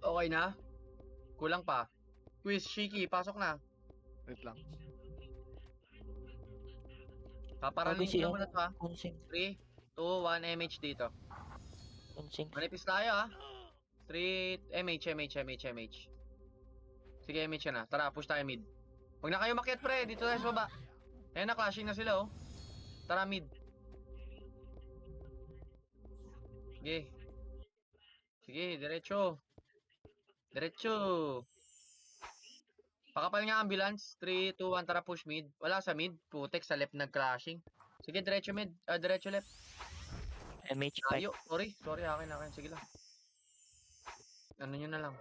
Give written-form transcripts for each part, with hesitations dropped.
Okay na? Kulang pa. Quiz, Shiki, pasok na. Wait lang. Paparanin ko Pag-isi lang yung muna to ha. consing. 3, 2, 1, MH dito. Consing. Manipis tayo ha. 3, MH. Sige, MH ka na. Tara, push tayo mid. Huwag na kayo makiat pre, dito tayo sa baba. Ayun na, clashing na sila oh. Tara mid. Sige. Sige, diretso. Diretso. Pakapal nga ambulance. 3, 2, 1, tara push mid. Wala sa mid. Putek sa left nag-clashing. Sige, diretso mid. Diretso left. MH Tayo. Sorry, akin. Sige lang. Ano nyo na lang.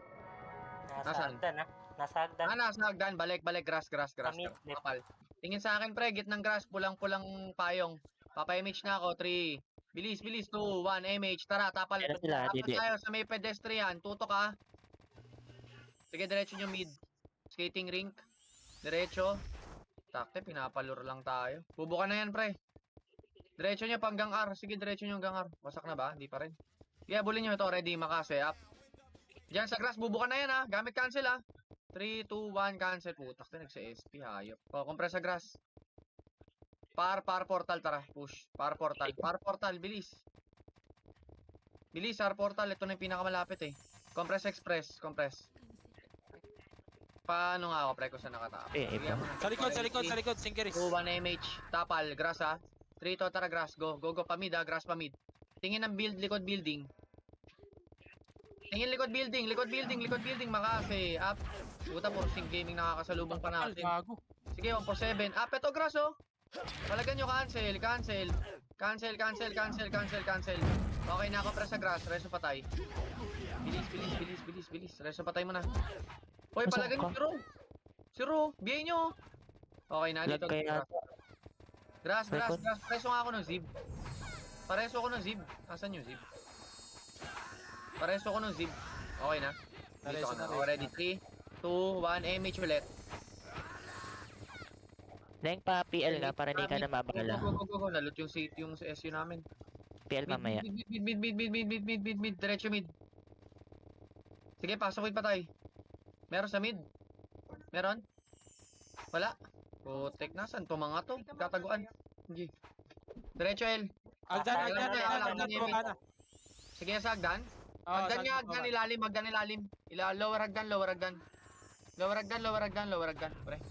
Nasa Nasaan? hagdan, ha? Nasa hagdan. Nasa hagdan. Balik. Grass. Kami, left. Kapal. Tingin sa akin, pre. Gitnang grass. Pulang-pulang payong. Papa-image na ako. 3. Bilis. 2, 1, MH. Tara, tapal. Meron sila, Tapal Didi. tayo sa may pedestrian. Tutok ka. Sige, diretso nyo mid. Skating rink. Diretso. Takte, pinapalur lang tayo. Bubuka na yan, pre. Diretso nyo panggang R. Sige, diretso nyo hanggang R. Wasak na ba? Hindi pa rin. Kaya bulin nyo ito. Ready, makase. Up. Diyan sa grass, bubuka na yan ha. Gamit cancel ha. 3, 2, 1, cancel. Putak na nagsa-SP, hayop. O, compress sa grass. Par portal, tara. Push. Par portal, bilis. Bilis, portal. Ito na yung pinakamalapit eh. Compress express, compress. Paano nga ako, pre, kung saan nakatap? iba. Sa likod, Singeris. 2, 1 MH. Tapal, grass ha. 3 to, tara, grass. Go, pamid ha. Grass pamid. Tingin ng likod building. Tingin likod building, makase. Up. Puta, forcing gaming nakakasalubong pa natin. Gago. Sige, 1 for 7. Up, ito, grass oh. Palagan nyo, cancel. Okay na ako, press sa grass. Reso patay. Bilis. Reso patay mo na. Hoy, palagan nyo, si Ro. Biyahin nyo. Okay na, dito. Lag kaya. Grass. Pareso nga ako ng zib. Asan yung zib? Pareso ako ng zib. Okay na. Dito ka na. Already 3, 2, 1, MH ulit. Neng pa PL nga para hindi ka na mabala. Go. Nalot yung SU namin. PL mamaya. Mid. Diretso mid. Sige, pasok mid patay. Meron sa mid. Meron? Wala. Putek, nasan to mga to? Tataguan. Sige. Diretso L. Agdan, puro ka na. Sige, sa hagdan. Hagdan ilalim. Lower hagdan. Pre.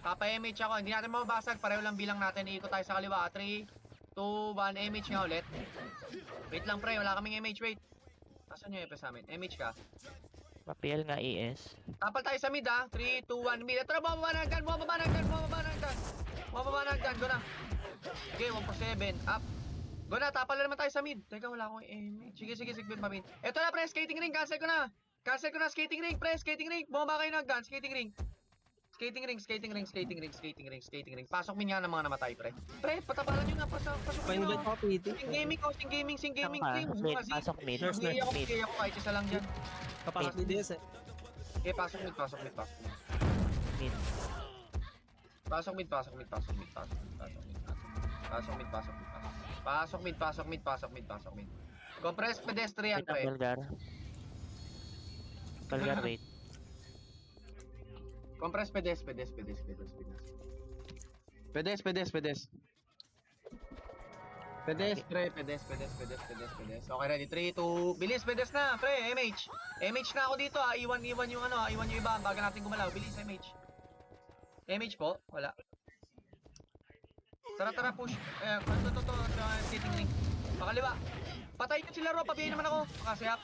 Papa MH ako. Hindi natin mababasag. Pareho lang bilang natin. Iikot tayo sa kaliwa. 3, 2, 1. MH nga ulit. Wait lang, pre. Wala kaming MH. Wait. Nasaan yung FS namin? MH ka. Pa-PL nga ES. Tapal tayo sa mid ha. 3, 2, 1. Mid. Tara, bumaba na hagdan. Go na. Sige, 1 for 7. Up. Go na. Tapal na naman tayo sa mid. Teka, wala akong MH. Sige. Pa mid. Eto na, pre. Skating ring. Cancel ko na. Skating ring, pre. Bumaba kayo na hagdan. Skating ring. Pasok min nga ng mga namatay, pre. Pre, patapalan nyo na. Pasok nyo. Sing gaming. Pasok mid. Hindi ako kahit isa lang dyan. Kapasok ni DS eh. Okay, pasok mid. Mid. Pasok mid. Compress pedestrian, Wait ang pre. Balgar wait. Compress pedes. Pedes. Okay, ready? 3, 2, bilis, pedes na, pre, MH. MH na ako dito, ha. Iwan yung iba, bago natin gumalaw. Bilis, MH. MH po, wala. Tara, push. Skating ring. Pakaliwa. Patay nyo sila, Ro, pabihin naman ako. Kasi up.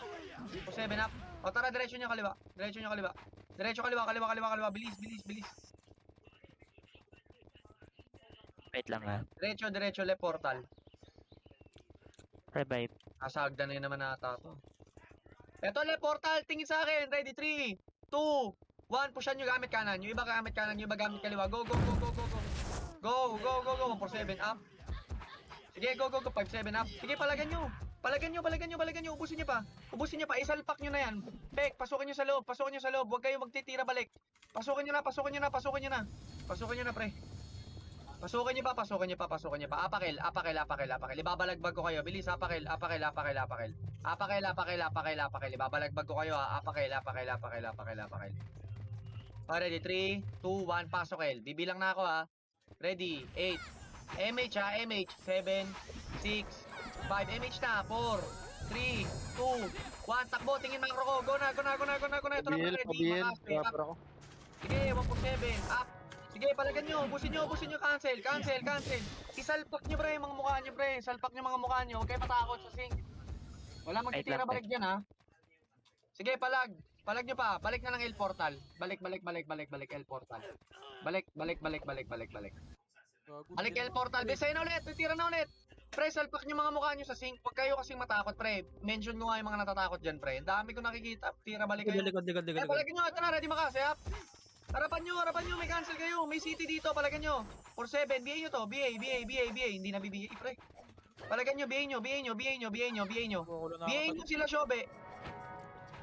O 7 up. O tara, diretso nyo kaliwa. Kaliwa. Bilis. Wait lang ha. Diretso, left portal. Revive. Asagda na yun naman nata to. Eto, left portal. Tingin sa akin. Ready, 3, 2, 1. Pushan nyo gamit kanan. Yung iba gamit kanan. Yung iba gamit kaliwa. Go. Go. 1 for 7 up. Sige, go. 5, 7 up. Sige, palagan nyo. Ubusin nyo pa. Isalpak nyo na yan. Bek, pasukin nyo sa loob. Huwag kayo magtitira balik. Pasukin nyo na, pre. Pasukin niyo pa, pasukin niyo pa, pasukin niyo pa. Apakel, apakel, apakel, apakel. Ibabalagbag ko kayo. Bilis, apakel, apakel, apakel, apakel. Apakel, apakel, apakel, apakel. Ibabalagbag ko kayo ha. Apakel, apakel, apakel, apakel, apakel. Ready, 3, 2, 1, pasok El. Bibilang na ako ha. Ready, 8. MH ha, MH. 7, 6, 5. MH na, 4, 3, 2, 1. Takbo, tingin mga ko. Go na, go na, go na, go na, go na. Ito na, ready. Makaspe, up. Sige, 147, up. Sige, palagan nyo, ubusin nyo, cancel, cancel, cancel. Isalpak nyo pre, mga mukha nyo pre. Salpak nyo mga mukha nyo, huwag kayo matakot sa sink. Wala magtitira balik dyan ha. Sige, palag. Palag nyo pa, balik na ng L portal. Balik, balik, balik, balik, balik, L portal. Balik, balik, balik, balik, balik, balik. Balik L portal, besay na ulit, titira na ulit. Pre, salpak nyo mga mukha nyo sa sink. Huwag kayo kasing matakot pre. Mention ko nga yung mga natatakot dyan pre. Ang dami ko nakikita, tira balik kayo. Likod. Palagyan nyo, ito na, ready makasi, up. Harapan nyo, may cancel kayo. May city dito, palagyan nyo. 4-7, BA nyo to. BA. Hindi na BA, pre. Palagyan nyo, BA nyo. BA nyo sila, Shobe.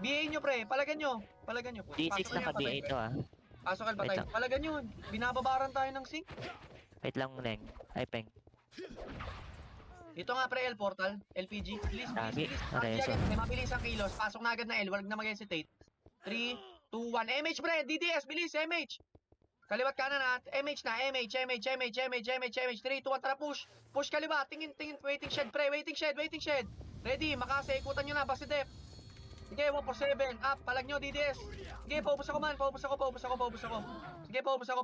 BA nyo, pre. Palagyan nyo. D6 na ka-BA ito ah. Pasok al patay. Wait lang. Palagyan nyo. Binababaran tayo ng sync. Wait lang, Neng. Ay, Peng. Dito nga, pre, L portal. LPG. Bilis. Reso. Mabilis ang kilos. Pasok na agad na L. Wag na mag-hesitate. 3, 2, 1. MH, pre. DDS. Bilis, MH. Kaliwat kanan na. MH na. MH. 3, 2, 1. Tara, push. Push kaliwa. Tingin. Waiting shed, pre. Waiting shed. Ready. Makase. Ikutan nyo na. Basta dep. Sige, 147. Up. Palag nyo, DDS. Sige, paubos ako man. Paubos ako. Sige, paubos ako.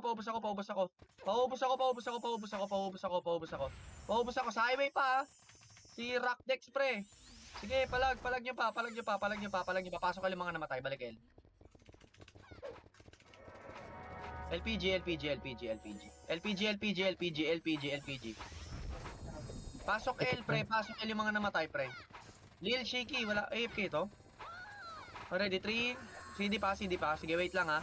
Sa highway pa, ha. Si Rockdex, pre. Sige, palag nyo pa. Pasok kayo mga namatay. Balik L. LPG. Pasok L, pre. Pasok L yung mga namatay, pre. Lil Shaky, wala. AFK to. Already, 3. CD pa. Sige, wait lang, ha.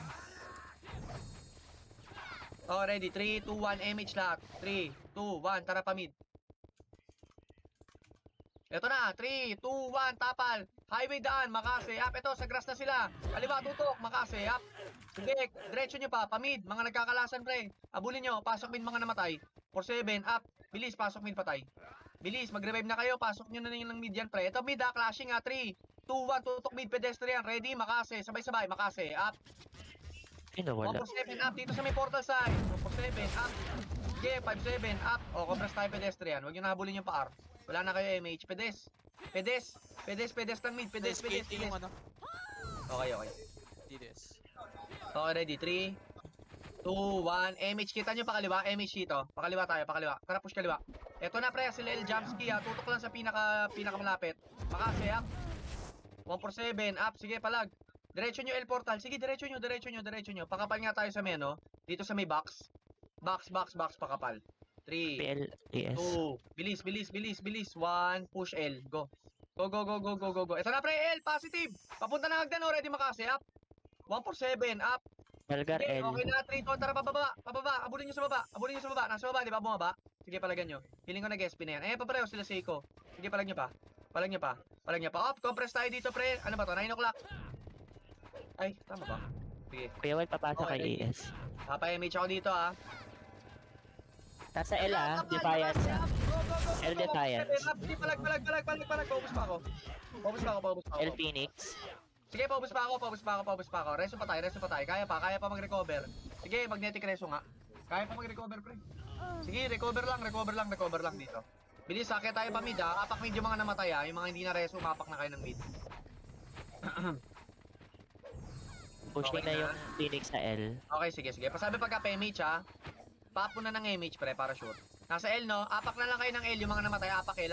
Already, 3, 2, 1. MH lahat. 3, 2, 1. Tara pa mid. Ito na, 3, 2, 1, tapal. Highway daan, Makase, up. Ito, sa grass na sila. Kaliwa, tutok, Makase, up. Sige, diretso nyo pa, pamid. Mga nagkakalasan, pre. Abulin nyo, pasok mid mga namatay. 4-7, up. Bilis, pasok mid patay. Bilis, mag-revive na kayo. Pasok nyo na yung mid yan, pre. Ito mid, ha, clashing, ha. 3, 2, 1, tutok mid, pedestrian. Ready, Makase. Sabay-sabay, Makase, up. Sino wala? 147 up dito sa may portal side. 147 up. Sige, 57 up. O, compras tayo pedestrian. Huwag nyo nahabulin yung pa-R. Wala na kayo MH. Pedes lang mid. Pedes. Yung ano. Okay. DDS. Okay, ready. 3, 2, 1. MH, kita nyo pakaliwa. MH dito. Pakaliwa tayo, pakaliwa. Tara, push kaliwa. Eto na, pre. Sila El Jamski, ha. Tutok lang sa pinakamalapit. Makase, up. 147 up. Sige, palag. Diretso nyo L portal. Sige, diretso nyo. Pakapal nga tayo sa meno. Dito sa may box. Box, pakapal. 3, PLDS. 2, bilis. 1, push L. Go. Ito na, pre, L, positive. Papunta na hagdan, ready Makase, up. 147, up. Malgar Okay, L. okay na, 3, 2, tara, pababa. Abulin nyo sa baba. Nasa baba, di ba, bumaba? Sige, palagan nyo. Feeling ko nag-SP na yan. Eh, papareho sila Seiko. Sige, palag nyo pa. Up, compress tayo dito, pre. Ano ba to? 9 o'clock. Ay, tama ba? Sige. Kuya Wal, papasok Okay, kay AS. Papa-MH ako dito, ha. Nasa L ah, Defiance ah. L Defiance. Sige, palag. Paubos pa ako. L Phoenix. Sige, paubos pa ako. Reso pa tayo. Kaya pa mag-recover. Sige, magnetic reso nga. Kaya pa mag-recover, pre. Sige, recover lang dito. Bilis, sakya tayo pa mid, ha. Apak mid yung mga namatay, ha. Yung mga hindi na reso, mapak na kayo ng mid. Pushing Okay na na. yung Phoenix sa L. Okay, sige. Pasabi pagka PMH, ha. Pap na ng MH, pre, para sure. Nasa L, no? Apak na lang kayo ng L, yung mga namatay. Apak L.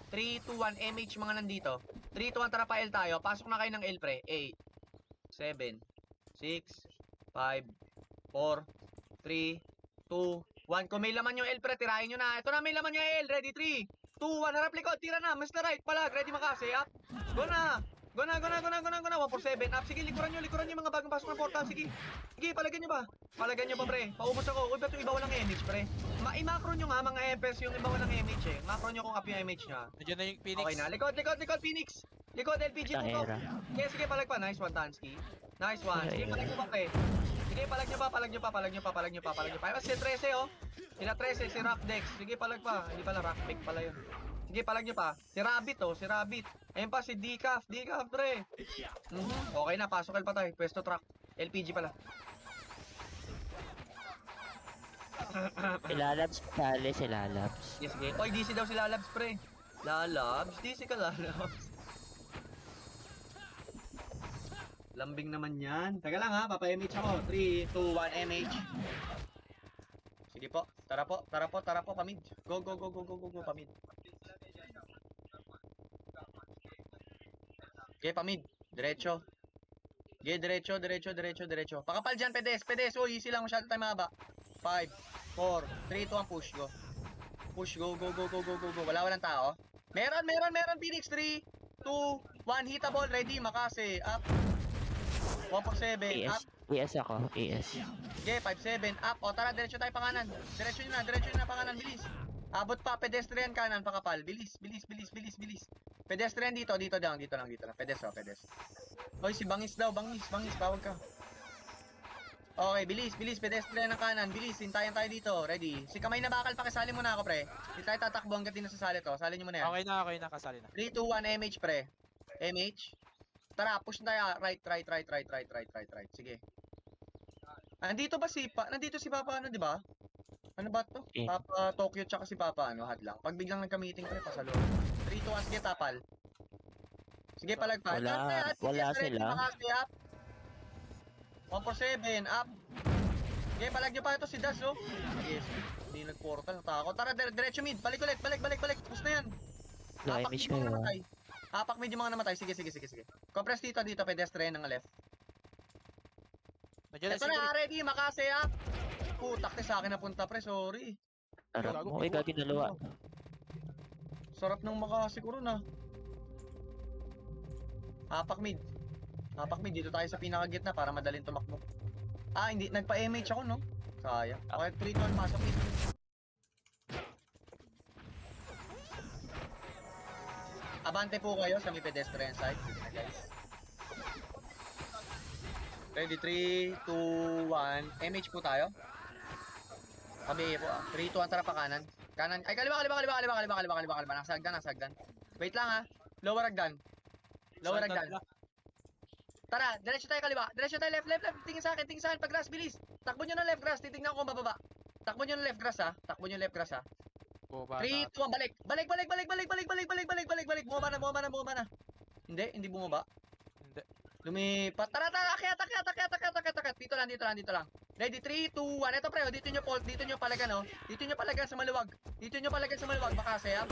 3, 2, 1, MH, mga nandito. 3, 2, 1, tara pa L tayo. Pasok na kayo ng L, pre. 8, 7, 6, 5, 4, 3, 2, 1. Kung may laman yung L, pre, tirahin nyo na. Ito na, may laman yung L. Ready, 3, 2, 1. Harap likod, tira na. Mr. Right, palag. Ready, Makase, up. Go na. 147 up. Sige, likuran nyo yung mga bagong pasok ng portal. Sige, palagan nyo ba, pre. Paubos ako. Uy, ba't yung iba walang MH, pre? I-macro nyo nga, mga FPS yung iba walang MH, eh. Macro nyo kung up yung MH nya. Nandiyan na yung Phoenix. Okay na. Likod, Phoenix. Likod, LPG, Itang tutok. era. Sige, palag pa. Nice one, Tansky. Nice one. Sige, palag mo ba, pre? Sige, palag nyo pa. Ayun, si 13 oh. Sila 13, si Rockdex. Sige, palag pa. Hindi pala, Rockpick pala yun. Sige, palag nyo pa. Si Rabbit oh, si Rabbit. Ayun pa, si Decaf, pre. Okay na, pasok pa tayo. Pwesto truck. LPG pala. Sila Labs, sali sila Labs. Yes, sige. Oy, DC daw si Lalabs, pre. Lalabs? DC ka, Lalabs. Lambing naman yan. Taga lang ha, papa-MH ako. 3, 2, 1, MH. Sige po. Tara po, pamid. Go, pamid. Okay, pamid. Diretso. Okay, diretso. Pakapal dyan, pedes. Oh, easy lang, masyado tayo mahaba. 5, 4, 3, 2, 1, push, go. Push, go. Walang tao. Meron, Phoenix. 3, 2, 1, hittable, ready, makase, up. 147, up. ES ako, ES. Okay, 57, up. O, tara, diretso tayo panganan. Diretso nyo na panganan, bilis. Abot pa, pedestrian kanan, pakapal. Bilis. Pedestrian dito lang. Pedes. Hoy, si Bangis daw, Bangis, bawag ka. Okay, bilis, pedestrian ng kanan, bilis, hintayan tayo dito, ready. Si Kamay na Bakal, pakisali mo na ako, pre. Hindi tayo tatakbo hanggang di nasasali to, sali nyo muna yan. Okay na, kasali na. 3, 2, 1, MH, pre. MH. Tara, push na tayo, right. Sige. Nandito si Papa, ano, di ba? Ano ba to? Eh. Papa Tokyo tsaka si Papa, ano, hadlang. Pag biglang nagka-meeting, pre, pasalo. 3, 2, 1, sige, tapal. Sige, palagpa. Wala sila. 147, up. Okay, palag nyo pa ito si Das, oh. Yes, hindi nag-portal, natakot. Tara, diretso mid, balik ulit, balik. Push na yan. No, Hapak image mid yung mga kayo. namatay. Hapak mid yung mga namatay, sige. Compress dito, pedestrian ng left. Nandiyan na Ito na, ready, makase, up. Putak sa akin napunta, pre, sorry. Harap mo, gagi dalawa. Sarap ng makase ko ron, ah. Hapak mid, dito tayo sa pinakagitna para madaling tumakbo. Ah, hindi, nagpa-MH ako, no? Sayang. Okay, 3, 2, 1, pasok mid. Abante po kayo sa may pedestrian side. Sige na, guys. Ready, 3, 2, 1. MH po tayo. Kami po, 3, 2, 1, tara pa kanan. Kanan, ay kaliwa. Nasagdan. Wait lang ha. Lower agdan. Tara, diretso tayo kaliwa. Diretso tayo left. Tingin sa akin. Pag grass, bilis. Takbo nyo ng left grass. Titignan ko kung bababa. Takbo nyo ng left grass ha. 3, 2, 1, balik. Balik. Bumaba na. Hindi bumaba. Hindi. Lumipat. Tara. Akyat. Dito lang. Ready, 3, 2, 1. Ito pre, dito nyo palagan, oh. Dito nyo palagan sa maluwag. Makase, up.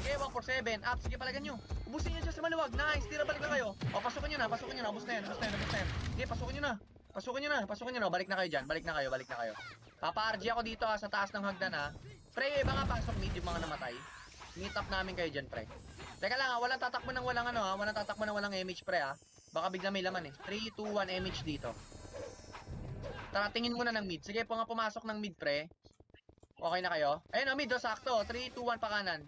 Okay, 147, up. Sige, palagan nyo. Ubusin nyo siya sa maluwag. Nice, tira, balik na kayo. O, pasukin nyo na. Ubus na yan. Sige, pasukin nyo na. Balik na kayo dyan. Papa-RG ako dito sa taas ng hagdan ha. Pre, yung iba nga pasok mid yung mga namatay. Meet up namin kayo dyan, pre. Teka lang ha, walang tatakbo ng walang MH, pre ha. Baka bigla may laman eh. 3, 2, 1, MH dito. Tara, tingin muna ng mid. Sige po nga pumasok ng mid, pre. Okay na kayo? Ayun o, mid o, sakto. 3, 2, 1 pa kanan.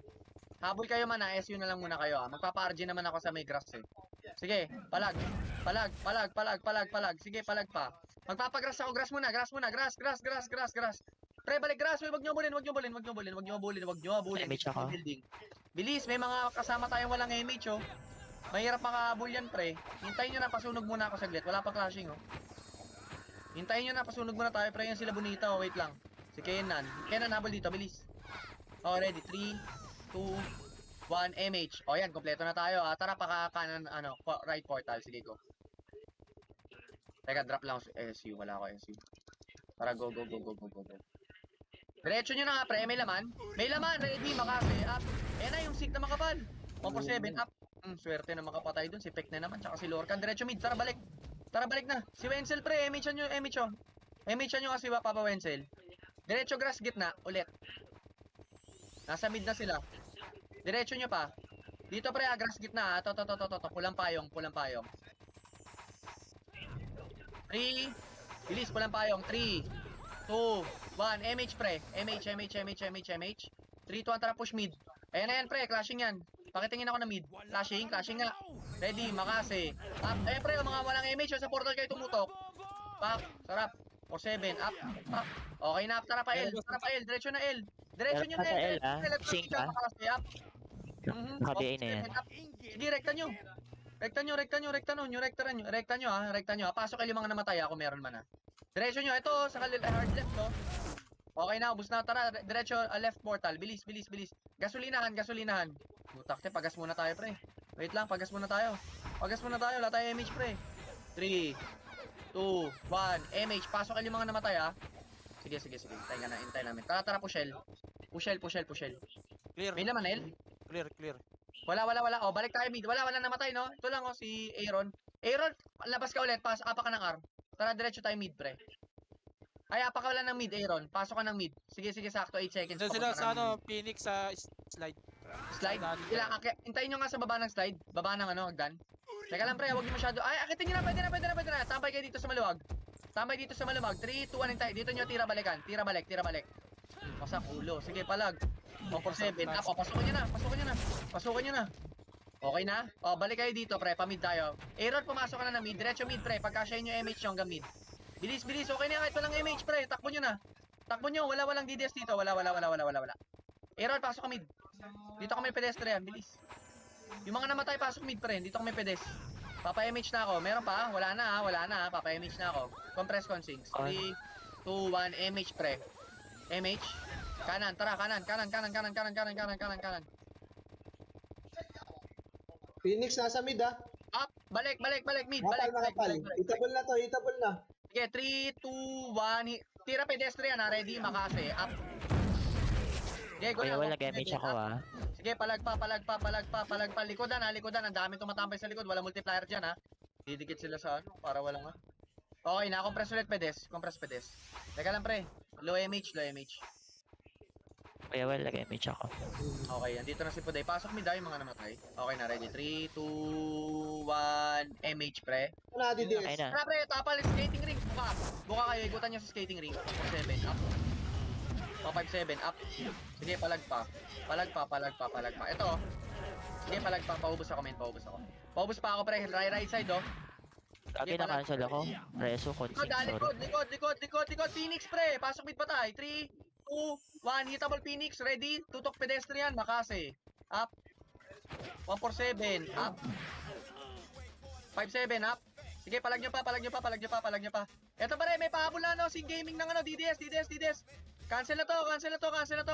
Habol kayo man ha, SU na lang muna kayo ha. Magpapa-RG naman ako sa may grass eh. Sige, palag. Sige, palag pa. Magpapagrass ako, grass muna. Grass. Pre, balik grass. Wag nyo abulin. MH ako. Building. Bilis, may mga kasama tayong walang MH oh. Mahirap makahabol yan, pre. Hintayin nyo na, pasunog muna ako saglit. Wala pa clashing oh. Hintayin nyo na, pasunog muna tayo. Pre, yan sila Bonita oh. Wait lang. Si Kenan, habol dito, bilis. Oh, ready. 3, 2, 1, MH. O yan, kompleto na tayo. Tara, kanan, right portal. Sige, go. Teka, drop lang ako SU. Wala ako SU. Tara, go. Diretso nyo na nga, pre. May laman. Ready, makase. Up. Ayan na, yung sig na makapal. 147, up. Swerte na makapatay dun. Si Peck na naman, tsaka si Lorcan. Diretso mid. Tara, balik na. Si Wenzel, pre. MH nyo. MH nyo kasi Papa Wenzel. Diretso grass gitna. Ulit. Nasa mid na sila. Diretso nyo pa. Dito pre, grass gitna. To. Pulang payong. 3. Bilis, pulang payong. 3, 2, 1. MH pre. MH. 3, 2, 1. Tara, push mid. Ayan na yan pre, clashing yan. Pakitingin ako na mid. Clashing nga. Ready, makase. Ayan pre, mga walang MH sa portal kayo tumutok. Pak. Sarap. 4-7. Up. Pak. Okay na. Tara pa L. Tara pa L. Diretso na L. Diretso nyo na Tara pa L. L, ah. Let's go. Sync, ah. Makasi. Up. Naka-BA na yan. 4-7. Up. Sige, rekta nyo. Rekta nyo. Rekta nyo, ah. Pasok kayo yung mga namatay, kung meron man, ah. Diretso nyo. Ito, sa hard left, to. Okay na, ubus na. Tara, diretso, left portal. Bilis. Gasolinahan. Butakte, pagas muna tayo, pre. Wait lang, pagas muna tayo. Wala tayo MH, pre. 3, 2, 1, MH. Pasok kayo yung mga namatay, ah. Sige. Hintay namin. Tara, pushel. Pushel. Clear. May laman, L? Clear. Wala. O, balik tayo mid. Wala namatay, no? Ito lang, si Aaron. Aaron, labas ka ulit. Apa ka ng arm. Tara, diretso tayo mid, pre. Ay, apa ka wala ng mid, Aaron. Pasok ka ng mid. Sige, sakto. 8 seconds. Sila papunta sa ka ng mid. Phoenix sa slide. Slide. Hintayin nyo nga sa baba ng slide. Baba ng hagdan. Teka lang, pre. Huwag nyo masyado. Ay, akitin nyo na. Pwede na. Tambay kayo dito sa maluwag. 3, 2, 1, hintay. Dito nyo tira balikan. Tira balik. Masak ulo. Sige, palag. 1-4-7. Up. Pasukin nyo na. Okay na? O, balik kayo dito, pre. Pamid tayo. Aaron, pumasok ka na ng mid. Diretso mid, pre. Pagkasya nyo MH yung hanggang mid. Bilis. Okay na. Kahit walang MH, pre. Takbo nyo na. Walang DDS dito. Wala. Aaron, pasok ka mid. Dito kami pedestrian. Bilis. Yung mga namatay, pasok mid, pre. Dito kami pedes. Papa-MH na ako. Meron pa? Wala na. Papa-MH na ako. Compress consings. 3, 2, 1. MH, pre. MH. Kanan. Tara, kanan. Phoenix nasa mid ah. Up. Balik. Mid. Makapal. Hitable na. Sige, 3, 2, 1. Tira pedestrian, ha. Ready? Makase. Up. Sige, go Kuya, na. wala damage ako, ah. Sige, palag pa. Likodan. Ang dami tumatambay sa likod. Wala multiplier dyan, ha. Didikit sila sa ano, para walang ha. Okay na, compress pedes. Teka lang, pre. Low MH. Kuya, wala damage ako. Okay, andito na si Puday. Pasok mid yung mga namatay. Okay na, ready. 3, 2, 1. MH, pre. Wala natin Okay DS. na. Tara, pre. Tapal, skating ring. Buka kayo. Igutan nyo sa skating ring. 4-7. Up. 5-7. Up. Sige, palag pa. Ito. Sige, palag pa. Paubos ako. Paubos pa ako, pre. Right side, oh. Lagi na-cancel ako. Reso, consing, sorry. Likod. Phoenix, pre. Pasok mid pa tayo. 3, 2, 1. Hitable Phoenix. Ready? Tutok pedestrian. Makase. Up. 1-4-7. Up. 5-7. Up. Sige, palag nyo pa. Ito, pre. May pahabol na, no? Sing gaming ng ano. DDS. Cancel na to.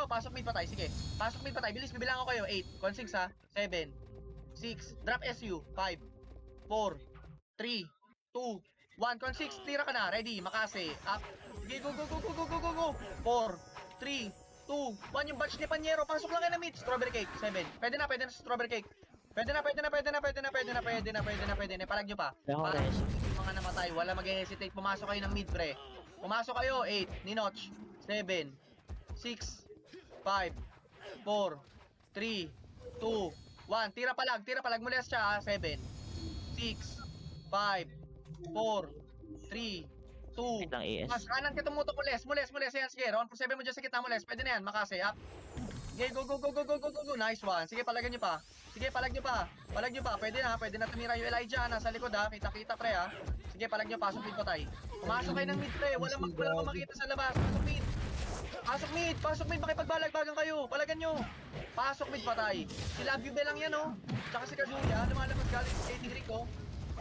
Pasok mid pa tayo. Sige. Bilis, bibilang ko kayo. 8. Consings, ha. 7. 6. Drop SU. 5. 4. 3. 2. 1. Consings. Tira ka na. Ready. Makase. Up. Sige, go. 4. 3. 2. 1. Yung batch ni Panyero. Pasok lang kayo na mid. Strawberry cake. 7. Pwede na sa strawberry cake. Pwede na. Palag nyo pa. Wala akong reso. Yung mga namatay. Wala mag-hesitate. Pumasok kayo ng mid, pre. Pumasok kayo. 8. Ninoch. 7, 6, 5, 4, 3, 2, 1. Tira palag. Mules siya, 7, 6, 5, 4, 3, 2. Wait lang, AS. Mas kanan ka tumutok, mules. Yan, sige. Round 7 mo dyan sa kita, mules. Pwede na yan, makase. Up. Sige, go. Nice one. Sige, palagan nyo pa. Palag nyo pa. Pwede na tumira yung Elijah. Nasa likod, ha. Kita, pre, ha. Sige, palag nyo. Pasok mid pa tayo. Pumasok kayo ng mid, pre. Walang makita sa labas. Pasok mid. Makipagbalagbagan kayo. Palagan nyo. Pasok mid pa tayo. Si Love You Bell lang yan, oh. Tsaka si Kazuya. Lumalabas galing sa skating rink, oh.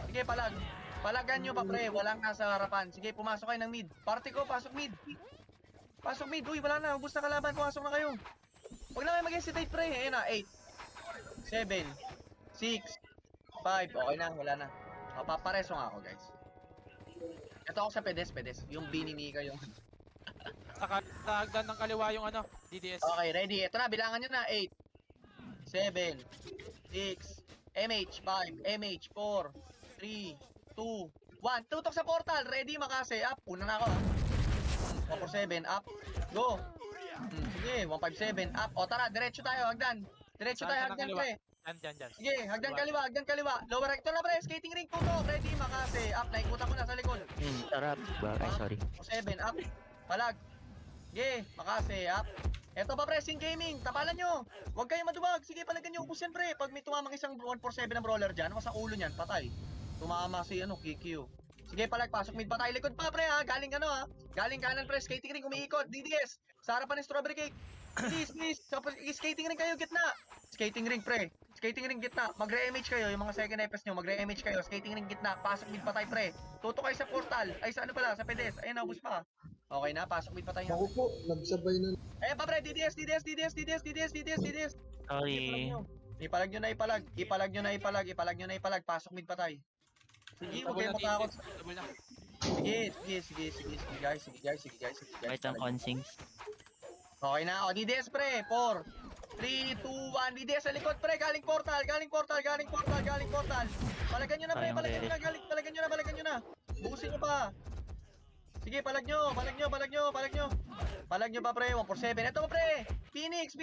Sige, palag. Palagan nyo pa, pre. Walang nasa harapan. Sige, pumasok kayo ng mid. Party ko, pasok mid. Uy, wala na. Ubus na kalaban. Pumasok na kayo. Huwag na kayo mag-hesitate, pre. Ayan na, 8. 7, 6, 5. Okay na, wala na. Papareso nga ako, guys. Ito ako sa pedes. Yung Bini Mika yung... Saka hagdan ng kaliwa yung ano, DDS. Okay, ready. Ito na, bilangan nyo na. 8, 7, 6, MH, 5, MH, 4, 3, 2, 1. Tutok sa portal. Ready, makase. Up. Una na ako, ha. 1-4-7. Up. Go. Sige, 1-5-7. Up. O, tara. Diretso tayo, hagdan. Pre. Dyan. Sige, hagdan kaliwa. Lower right. Ito na, pre. Skating ring, tutok. Ready, makase. Up. Naikutan ko na sa likod. Sarap. Ay, sorry. 7. Up. Palag. Sige, makase. Up. Eto pa, pre. Sing gaming. Tapalan nyo. Huwag kayong madubag. Sige, palagan nyo. Ubus yan, pre. Pag may tumamang isang 1-4-7 na brawler dyan, sa ulo niyan, patay. Tumama si, KQ. Sige, palag, pasok mid pa tayo. Likod pa, pre, ha? Galing ano, ha? Galing kanan, pre. Skating ring, umiikot. DDS. Sa harapan ng strawberry cake. Please. Skating ring kayo, gitna. Skating ring, pre. Skating ring, gitna. Magre-MH kayo, yung mga second FS nyo. Magre-MH kayo. Skating ring, gitna. Pasok mid pa tayo, pre. Tutok kayo sa portal. Ay, sa ano pala? Sa pedes. Ayun, naubos pa. Okay na, pasok mid pa tayo. Ako po, nagsabay na. Ayun pa, pre. DDS. Sorry. Ipalag nyo na. Pasok mid pa tayo. Sige, huwag kayong matakot. Double na. Sige, guys. Wait ang consings. Okay na. O, DDS, pre. 4, 3, 2, 1. DDS sa likod, pre. Galing portal. Palagan nyo na, pre. Sayang, Palagan nyo na. Bukusin nyo pa. Sige, palag nyo pa, pre. 147. Ito pa, pre. Phoenix.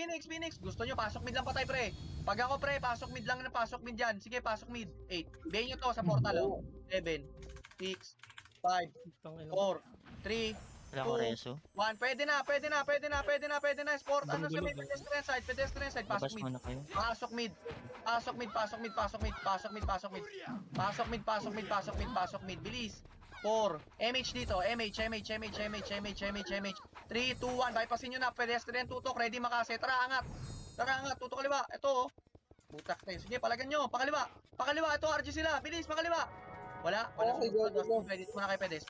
Gusto nyo, pasok mid lang pa tayo, pre. Pag ako, pre, pasok mid lang na pasok mid dyan. Sige, pasok mid. 8. Bayin nyo to sa portal, oh. 7, 6, 5, 4, 3, Wala ko reso. 1. Pwede na. Sport, ano sa may pedestrian side. Pasok Labas mid. muna kayo. Pasok mid. Bilis. 4. MH dito. MH. 3, 2, 1. Bypassin nyo na. Pedestrian tutok. Ready makase. Tara, angat. Tutok kaliwa. Ito, oh. Butak na yun. Sige, palagan nyo. Pakaliwa. Ito, RG sila. Bilis, pakaliwa. Wala Okay, go. Pwede muna kayo. Pedes.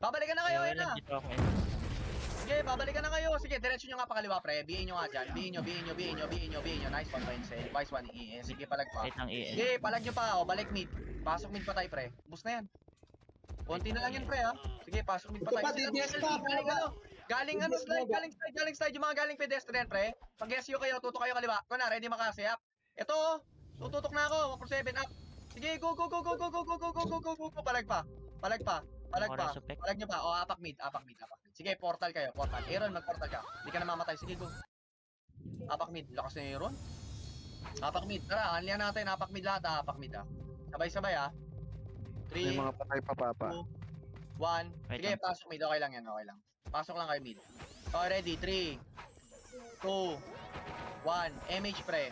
Babalikan na kayo. Ayun na. Dito ako. Sige, babalikan na kayo. Sige, diretso nyo nga pakaliwa, pre. BA nyo nga dyan. BA nyo. Nice one, Vincent. Vice one, ES. Sige, palag pa. Wait ang ES. Sige, palag nyo pa. O, balik mid. Pasok mid pa tayo, pre. Boost na yan. Konti na lang yan, pre, ha. Sige, pasok mid pa Ito tayo. pa, DDS pa. Galing slide. Yung mga galing pedestrian, pre. Pag SU kayo, tutok kayo kaliwa. Kung na, ready makasi, up. Ito, tututok na ako. 147, up. Sige, go. Palag pa. Palag nyo pa. O, apak mid. Sige, portal kayo. Aaron, mag-portal ka. Hindi ka na mamatay. Sige, go. Apak mid. Lakas na Aaron. Apak mid. Tara, anlihan natin. Apak mid lahat, ha. Sabay-sabay, ha. 3, patay pa papa. 1. Wait Sige, lang. pasok mid. Okay lang yan. Pasok lang kayo mid. Okay, ready. 3, 2, 1. MH, pre.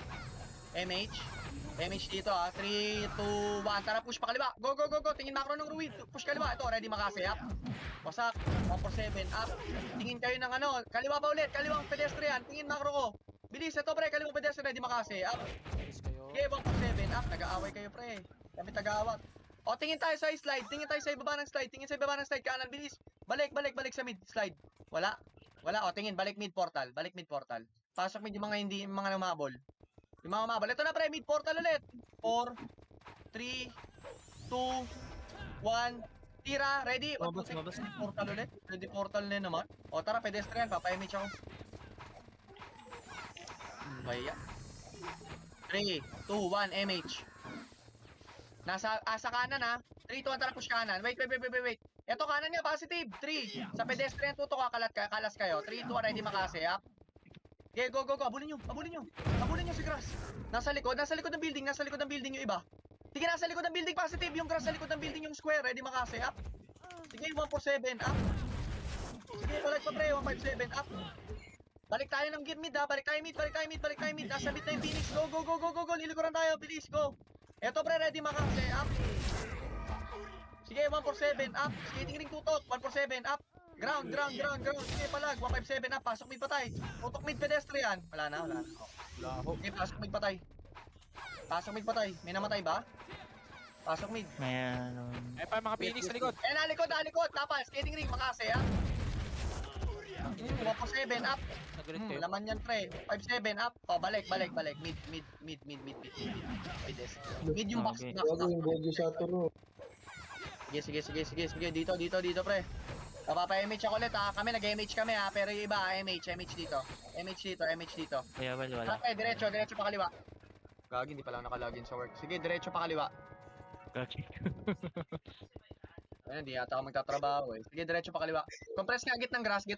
MH dito, ha. 3, 2, 1. Tara, push pa kaliwa. Go. Tingin macro ng Ruid. Push kaliwa. Ito, ready makasi, up. Wasak. 147, up. Tingin kayo ng ano. Kaliwa pa ulit. Kaliwang pedestrian. Tingin macro ko. Bilis. Ito, pre. Kaliwang pedestrian. Ready makasi, up. Bilis kayo. Okay, 147, up. Nag-aaway kayo, pre. Kami taga-awat. O, tingin tayo sa slide. Tingin tayo sa ibaba ng slide. Kanan, bilis. Balik sa mid. Slide. Wala. O, tingin. Balik mid portal. Pasok mid yung mga namabol. Ito na, pre. Mid portal ulit. 4, 3, 2, 1. Tira. Ready? Portal ulit. Ready portal na naman. O, tara. Pedestrian. Papayamit ako. Baya. 3, 2, 1. MH. Sa kanan, ha. 3, 2, 1, tara, push kanan. Wait. Ito kanan nga, positive. 3. Sa pedestrian, tutok kalas kayo. 3, 2, 1, ready makasi, up. Okay, go. Abulin nyo si Grass. Nasa likod ng building yung iba. Sige, nasa likod ng building, positive. Yung Grass sa likod ng building, yung square, ready makasi, up. Sige, 147, up. Sige, balik pa, pre. 157, up. Balik tayo ng mid, ha. Balik tayo mid. Nasa mid na yung Phoenix. Go. Lilikuran tayo, bilis, go. Eto, pre, ready makasi, up. Sige, 147, up. Skating ring tutok, 147, up. Ground. Sige, palag, 157, up. Pasok mid patay. Tutok mid pedestrian. Wala na. Wala ako. Okay, pasok mid patay. May namatay ba? Pasok mid. Mayroon. Ay pa, mga Phoenix sa likod. Eh, nalikod. Tapos, skating ring, makasi, up. 147, up. Nag-ulit kayo. Laman yan, pre. 57, up. O, balik. Mid. Mid yung box. Okay. Huwag yung body sa turo. Sige. Dito, pre. Papapa-MH ako ulit, ha. Kami, nag-MH kami, ha. Pero yung iba, MH dito. Kuya Val, wala. Okay, diretso pa kaliwa. Gagi, hindi pala ako nakalagin sa work. Sige, diretso pa kaliwa. Okay. Ayun, hindi yata ako magtatrabaho, eh. Sige, diretso pa kaliwa. Compress nga, gitnang grass. Wait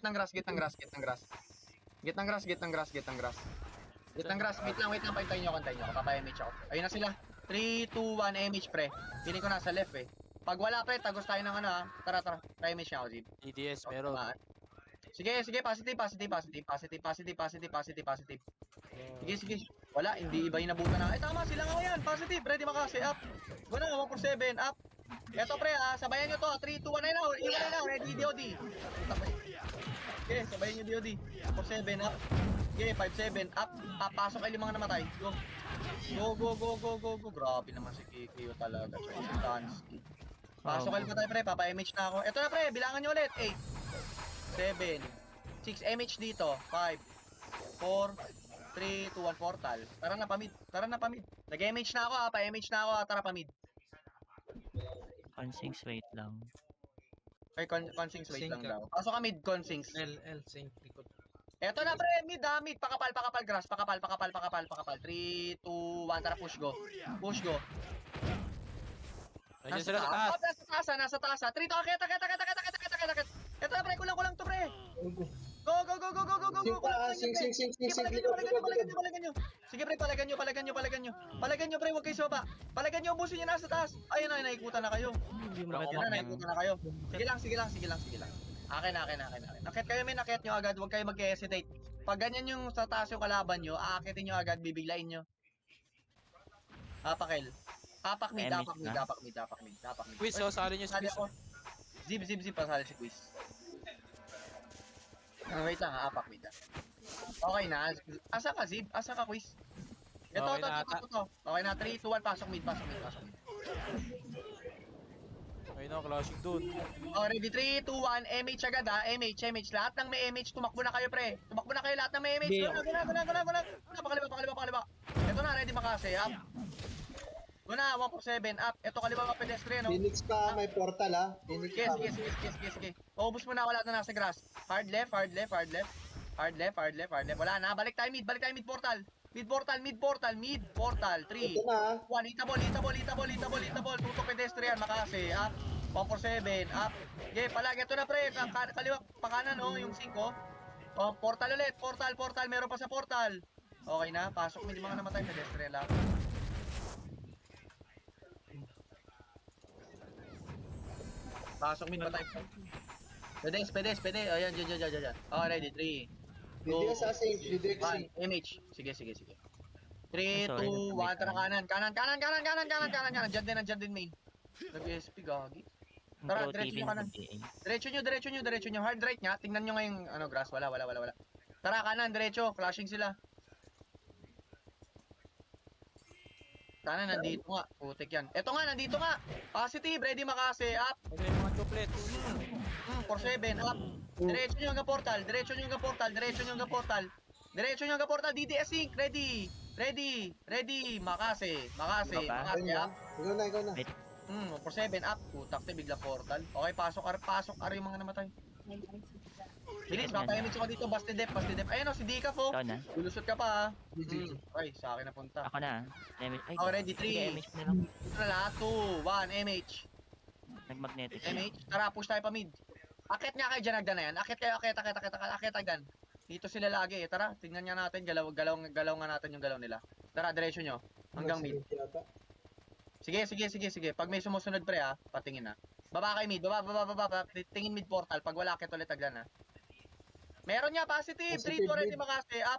lang, pantayin nyo. Papapa-MH ako. Ayun na sila. 3, 2, 1, MH, pre. Piling ko nasa left, eh. Pag wala, pre, tagos tayo ng ano, ha. Tara. Try-MH na ako, Zip. DDS, meron. Sige, positive. Sige. Wala, hindi iba yung nabuta na. Ay, tama, sila nga yan. Positive, ready makasi, up. Go na, 147, up. Eto pre sabayan nyo to. 3, 2, 1 na. Iwan na. Ready, DOD. Okay, sabayan nyo DOD. 4-7 up. Okay, 5-7 up. Pasok kayo yung mga namatay. Go. Go. Grabe naman si Kikyo talaga. So, si Tansky. Pasok kayo ba tayo pre? Papa-MH na ako. Eto na pre, bilangan nyo ulit. 8, 7, 6 MH dito. 5, 4, 3, 2, 1 portal. Tara na pamid. Nag-MH na ako pa-MH na ako tara pamid. Consings, wait lang. Ay, consings wait lang Sync daw. Pasok ka mid, consings. L, sync, likod. Eto na pre, mid pakapal, grass, pakapal. 3, 2, 1, tara push go. Nandiyan sila sa taas. Nasa taas. 3, 2, akit. Eto na pre, kulang to pre. Go. Palagan nyo. Sige pre, palagan nyo pre, huwag kayo soba. Palagan nyo, ubusin nyo nasa taas. Ayun na, naikutan na kayo. Sige lang. Akin. Akit kayo men, akit nyo agad, huwag kayo mag-hesitate. Pag ganyan yung sa taas yung kalaban nyo, aakitin nyo agad, bibiglain nyo. Apakil. Apak mid. Quiz, sali nyo si Sali Quiz. ako. Zip, pasali si Quiz. Wait lang apak mid. Okay na. Asa ka Zip? Asa ka Quiz? Ito. Okay na, 3, 2, 1, pasok mid. Ayun na, clashing dun. Oh, ready, 3, 2, 1, MH agad ha. MH. Lahat ng may MH, tumakbo na kayo pre. Lahat ng may MH. Guna. Pakaliba. Ito na, ready makase. Up. Guna, 147, up. Ito kaliba mga pedestrian, no? Phoenix pa, may portal ha. Phoenix pa. Sige. Ubus mo na, wala na nasa grass. Hard left. Wala na, balik tayo mid portal. Mid portal. 3, Ito na. 1, hitable. Tutok pedestrian, makase, up. 147, up. Okay, palag, ito na pre, kaliwa, pakanan, no, yung 5. Oh, portal ulit, portal, meron pa sa portal. Okay na, pasok mo yung mga namatay, pedestrian lang. Pasok min patay. Pedes. Ayan, dyan. Oh, ready. 3, Hindi ka sa safe. Hindi ka 1, MH. Sige. 3, 2, 1, tara kanan. Diyan din main. Nag-SP gagi. Tara, diretso nyo kanan. Diretso nyo. Hard right nya. Tingnan nyo ngayong grass. Wala. Tara kanan, diretso. Clashing sila. Sana nandito nga. Putik yan. Eto nga, nandito nga. Positive, ready makase. Up. Ano yung mga chocolate? 4-7, up. Diretso nyo hanggang portal. DDS sync, ready. Makase, up. Ikaw na. 4-7, up. Putak te, bigla portal. Okay, pasok yung mga namatay. Bilis, mapayamit ako dito, busted dep. Ayun o, si Dika po. Ikaw na. Lulusot ka pa ha. Okay, sa akin napunta. Ako na. Ay, Okay, ready, 3. MH na lang. Ito na lahat, 2, 1, MH. Nag-magnetic. MH, tara, push tayo pa mid. Akit nga kayo dyan, Agdan na yan. Akit Agdan. Dito sila lagi eh. Tara, tingnan nga natin. Galaw nga natin yung galaw nila. Tara, diretso nyo. Hanggang mid. Sige. Pag may sumusunod pre ha, patingin na. Baba kay mid. Baba. Tingin mid portal. Pag wala akit ulit Agdan ha. Meron niya, positive. 3 to ready makase. Up.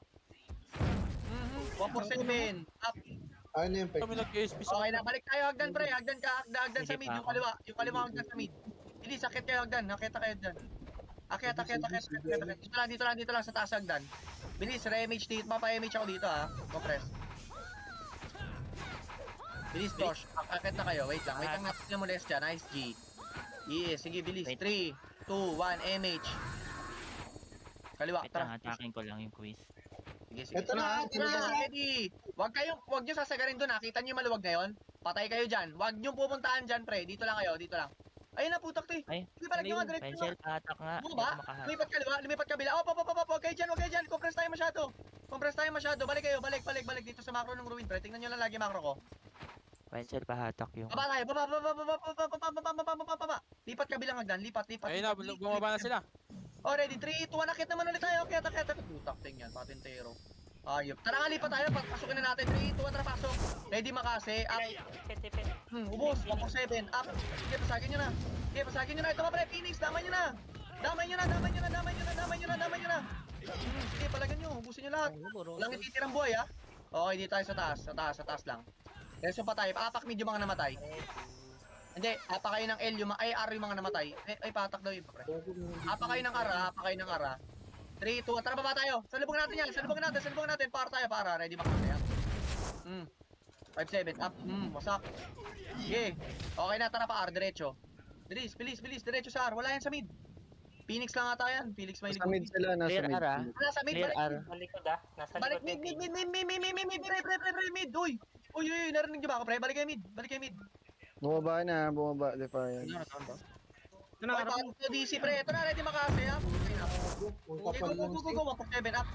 147. Up. Ano yung Kami nag-ASP sa... Okay na, balik tayo Agdan pre. Agdan sa mid. Yung kaliwa Agdan sa mid. Bilis, akit kayo Agdan. Nakita kayo Agdan. Akit. Dito lang sa taas Agdan. Bilis, re-MH dito. Mapa-MH ako dito ha. Compress. Bilis, Tosh. Akit na kayo. Wait lang. Natin yung molest dyan. Nice G. Yes, sige, bilis. 3, 2, 1, MH. Kaliwa, Wait lang, tara. atakin ko lang yung quiz. Sige. Ito na, Ready. Huwag nyo sasagarin doon ha. Kita nyo yung maluwag ngayon. Patay kayo dyan. Huwag nyo pupuntahan dyan, pre. Dito lang kayo, dito lang. Ayun na, putak to eh. Ay, Sige, palag nyo nga, direct nyo pencil, nga. atak nga. Ano ba? Lumipat kaliwa, lumipat kabila. Huwag kayo dyan. Compress tayo masyado. Balik kayo, balik. Dito sa macro ng ruin, pre. Tingnan nyo lang lagi macro ko. Pencil, pahatak yung... Baba tayo, baba. Lipat kabilang Agdan, lipat. Ayun na, bumaba na sila. Oh, ready, 3, 2, 1, akit naman ulit tayo. Akit. Putak ting yan, patintero. Ayop. Tara nga, lipat tayo. Pasukin na natin. 3, 2, 1, tara, pasok. Ready makase, up. Tipid. Ubos, 147, up. Sige, pasagin nyo na. Ito pa pre, Phoenix, damay nyo na. Sige, palagan nyo. Ubusin nyo lahat. Walang ititirang buhay, ha. Okay, dito tayo sa taas lang. Reso pa tayo. Apak mid yung mga namatay. Hindi, apa kayo ng L, ay R yung mga namatay. Ay, patak daw yung pre. Apa kayo ng R, apa kayo ng R. 3, 2, tara baba tayo. Salubong natin yan, salubong natin. Para tayo, para. Ready ba kasi? 5, 7, up. Wasak. Sige. Okay na, tara pa R, diretso. Bilis, diretso sa R. Wala yan sa mid. Phoenix lang ata yan. Phoenix may Nasa mid likod. sila, nasa Clear mid. R ah. Wala sa mid, Clear balik. R. Sa likod nasa Balik likod mid, ni pre, mid. Uy, narinig niyo ba ako, pre? Balik kayo mid. Bumaba na, bumaba, Defiant. Oy, paano to DC, pre? Ito na, ready makasi, ha? Okay, go. 1, 7, up.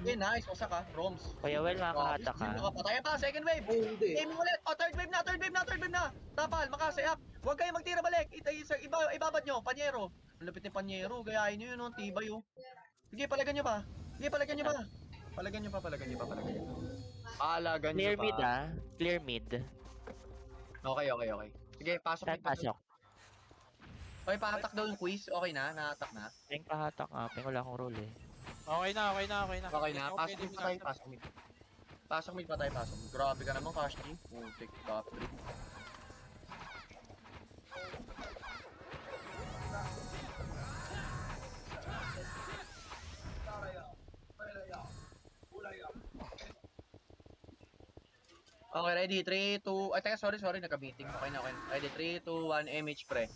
Okay, nice. Wasak, ha? Roms. Kuya Well, makakahatak ka. Makapatay pa, second wave. Ay, hindi. Aiming ulit. Oh, third wave na. Tapal, makasi, up. Huwag kayo magtira balik. Ibabad nyo, Panyero. Ang lupit ni Panyero. Gayahin nyo yun, oh. Tibay, oh. Sige, palagan nyo pa. Palagan nyo pa. Palagan nyo pa. Clear mid ah. Clear mid. Okay. Sige, pasok. Saan pasok? Okay, pahatak daw yung quiz. Okay na, na-attack na. Peng pahatak nga. Peng wala akong role eh. Okay na. Okay na, Ako pasok pwede mid pa tayo, pasok mid. Pasok mid pa tayo. Grabe ka naman, Cash G. Putik, top 3. Okay, ready? 3, 2... Ay, teka, sorry. Nagka-meeting. Okay na. Ready? 3, 2, 1, MH, pre.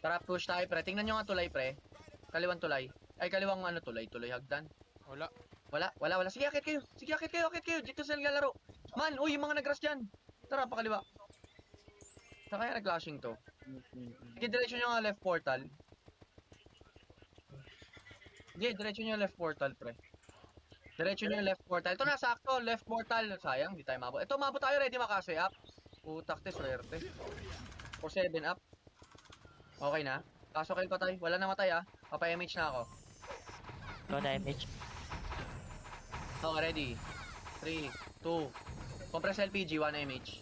Tara, push tayo, pre. Tingnan nyo nga tulay, pre. Kaliwang tulay. Ay, kaliwang ano tulay? Tuloy hagdan. Wala. Wala. Sige, akit kayo. Dito sila naglalaro. Man, uy, yung mga nag-rush dyan. Tara, pakaliwa. Saan kaya nag-clashing to? Sige, diretso nyo nga left portal. Sige, diretso nyo left portal, pre. Diretso nyo left portal. Ito na, sakto. Left portal. Sayang, di tayo mabot. Ito, mabot tayo. Ready makasi up. Utak, swerte. 4-7 up. Okay na. Kaso kayo patay. Wala na matay, ah. Papa-MH na ako. Ikaw na image. Okay, ready. 3, 2. Compress LPG, 1 MH.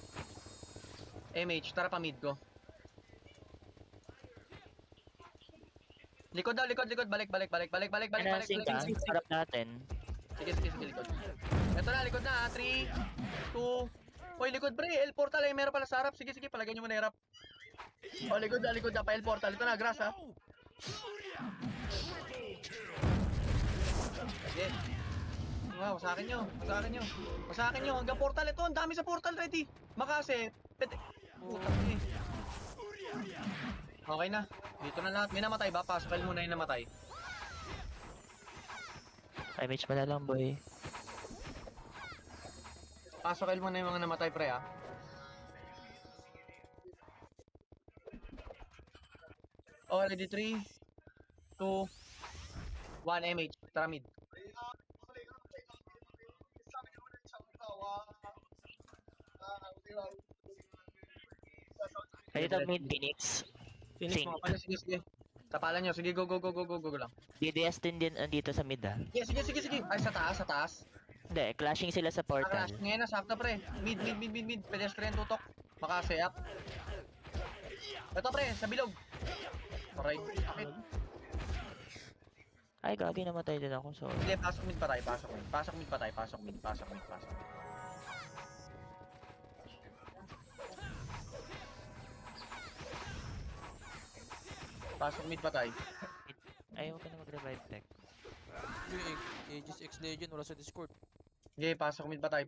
MH, tara pa mid ko. Likod daw, likod. Balik. Enhancing ka. Harap natin. Sige, likod. Ito na, likod na, 3, 2. Hoy, likod pre, L portal ay meron pala sa harap. Sige, palagyan nyo muna yung harap. Oh, likod na, pa L portal. Ito na, grass ha. Sige. Wow, sa akin nyo. Hanggang portal ito, ang dami sa portal ready. Makase, pwede. Putang eh. Okay na. Dito na lahat. May namatay ba? Pasok muna yung namatay. Image pala lang boy. Pasok muna yung mga namatay pre ah. Oh, ready 3, 2, 1 MH. Tara mid. Dito mid Phoenix. Sync. Sige. Tapalan nyo. Sige, go lang. DDS din andito sa mid ah. Sige. Ay, sa taas. Hindi, clashing sila sa portal. Ngayon na, sakto pre. Mid. Pedestrian tutok. Makase up. Ito pre, sa bilog. Aray, sakit. Ay, gagi namatay din ako. Sorry. Hindi, pasok mid pa tayo. Pasok mid. Pasok mid pa tayo. Ay, huwag ka na mag-revive tech. Yung Aegis X Legend wala sa Discord. Okay, pasok mid pa tayo.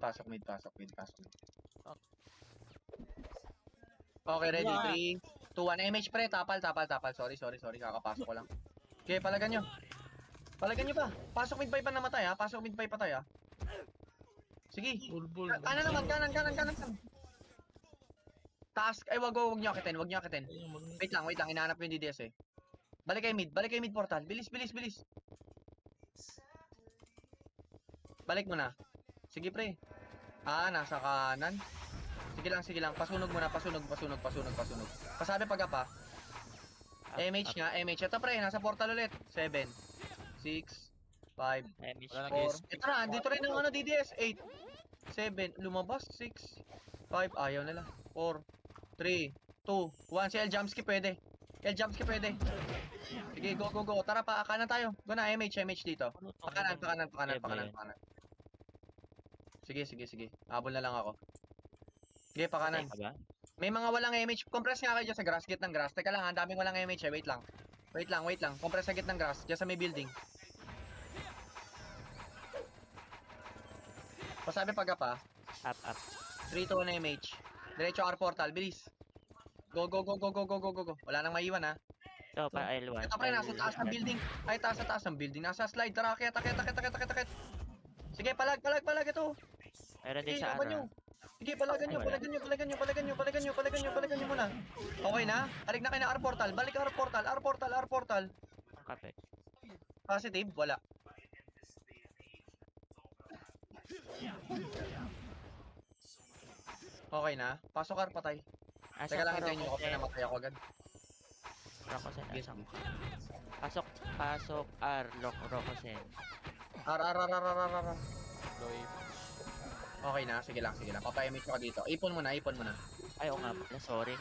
Okay, ready? 3, 2, 1. MH pre, tapal. Sorry. Kakapasok ko lang. Okay, palagan nyo pa. Pasok mid pa yung namatay ha. Sige. Kanan. Taas. Ay, wag nyo akitin. Wait lang. Hinahanap ko yung DDS eh. Balik kayo mid portal. Bilis. Balik mo na. Sige pre. Nasa kanan. Sige lang. Pasunog muna. Pasunog. Pasabi pag apa. MH nga. Ito pre. Nasa portal ulit. 7, 6, 5, Image. Wala nang 4. SP. Ito na. Dito rin ang DDS. 8, 7. Lumabas. 6, 5. Ayaw nila. 4, 3, 2, 1. Si El Jumpski pwede. Sige, go. Tara pa. Kanan tayo. Go na. MH dito. Pakanan. Sige. Habol na lang ako. Sige, pakanan. Patay ka ba? May mga walang MH. Compress nga kayo dyan sa grass. Git ng grass. Teka lang, ang daming walang MH eh. Wait lang. Wait lang. Compress sa git ng grass. Dyan sa may building. Pasabi pag pa. Up. 3 to 1 MH. Diretso R portal. Bilis. Go. Wala nang maiwan ha. Ito, pa L1. Ito pre, nasa taas ng building. Ay, taas ng building. Nasa slide. Tara, akit. Sige, palag ito. Meron din Sige, sa laban nyo. ano. Sige, palagan nyo muna. Okay na? Balik na kayo na R portal. Balik R portal. Ang kape. Positive? Wala. Okay na? Pasok R, patay. Teka lang, hintayin nyo ako pa namatay ako agad. Rokosen, Yes. asan ka? Pasok, R, Rokosen. R. Low aim. Okay na? Sige lang. Papayamit ko ka dito. Ipon mo na. Ay, oo nga pala, sorry.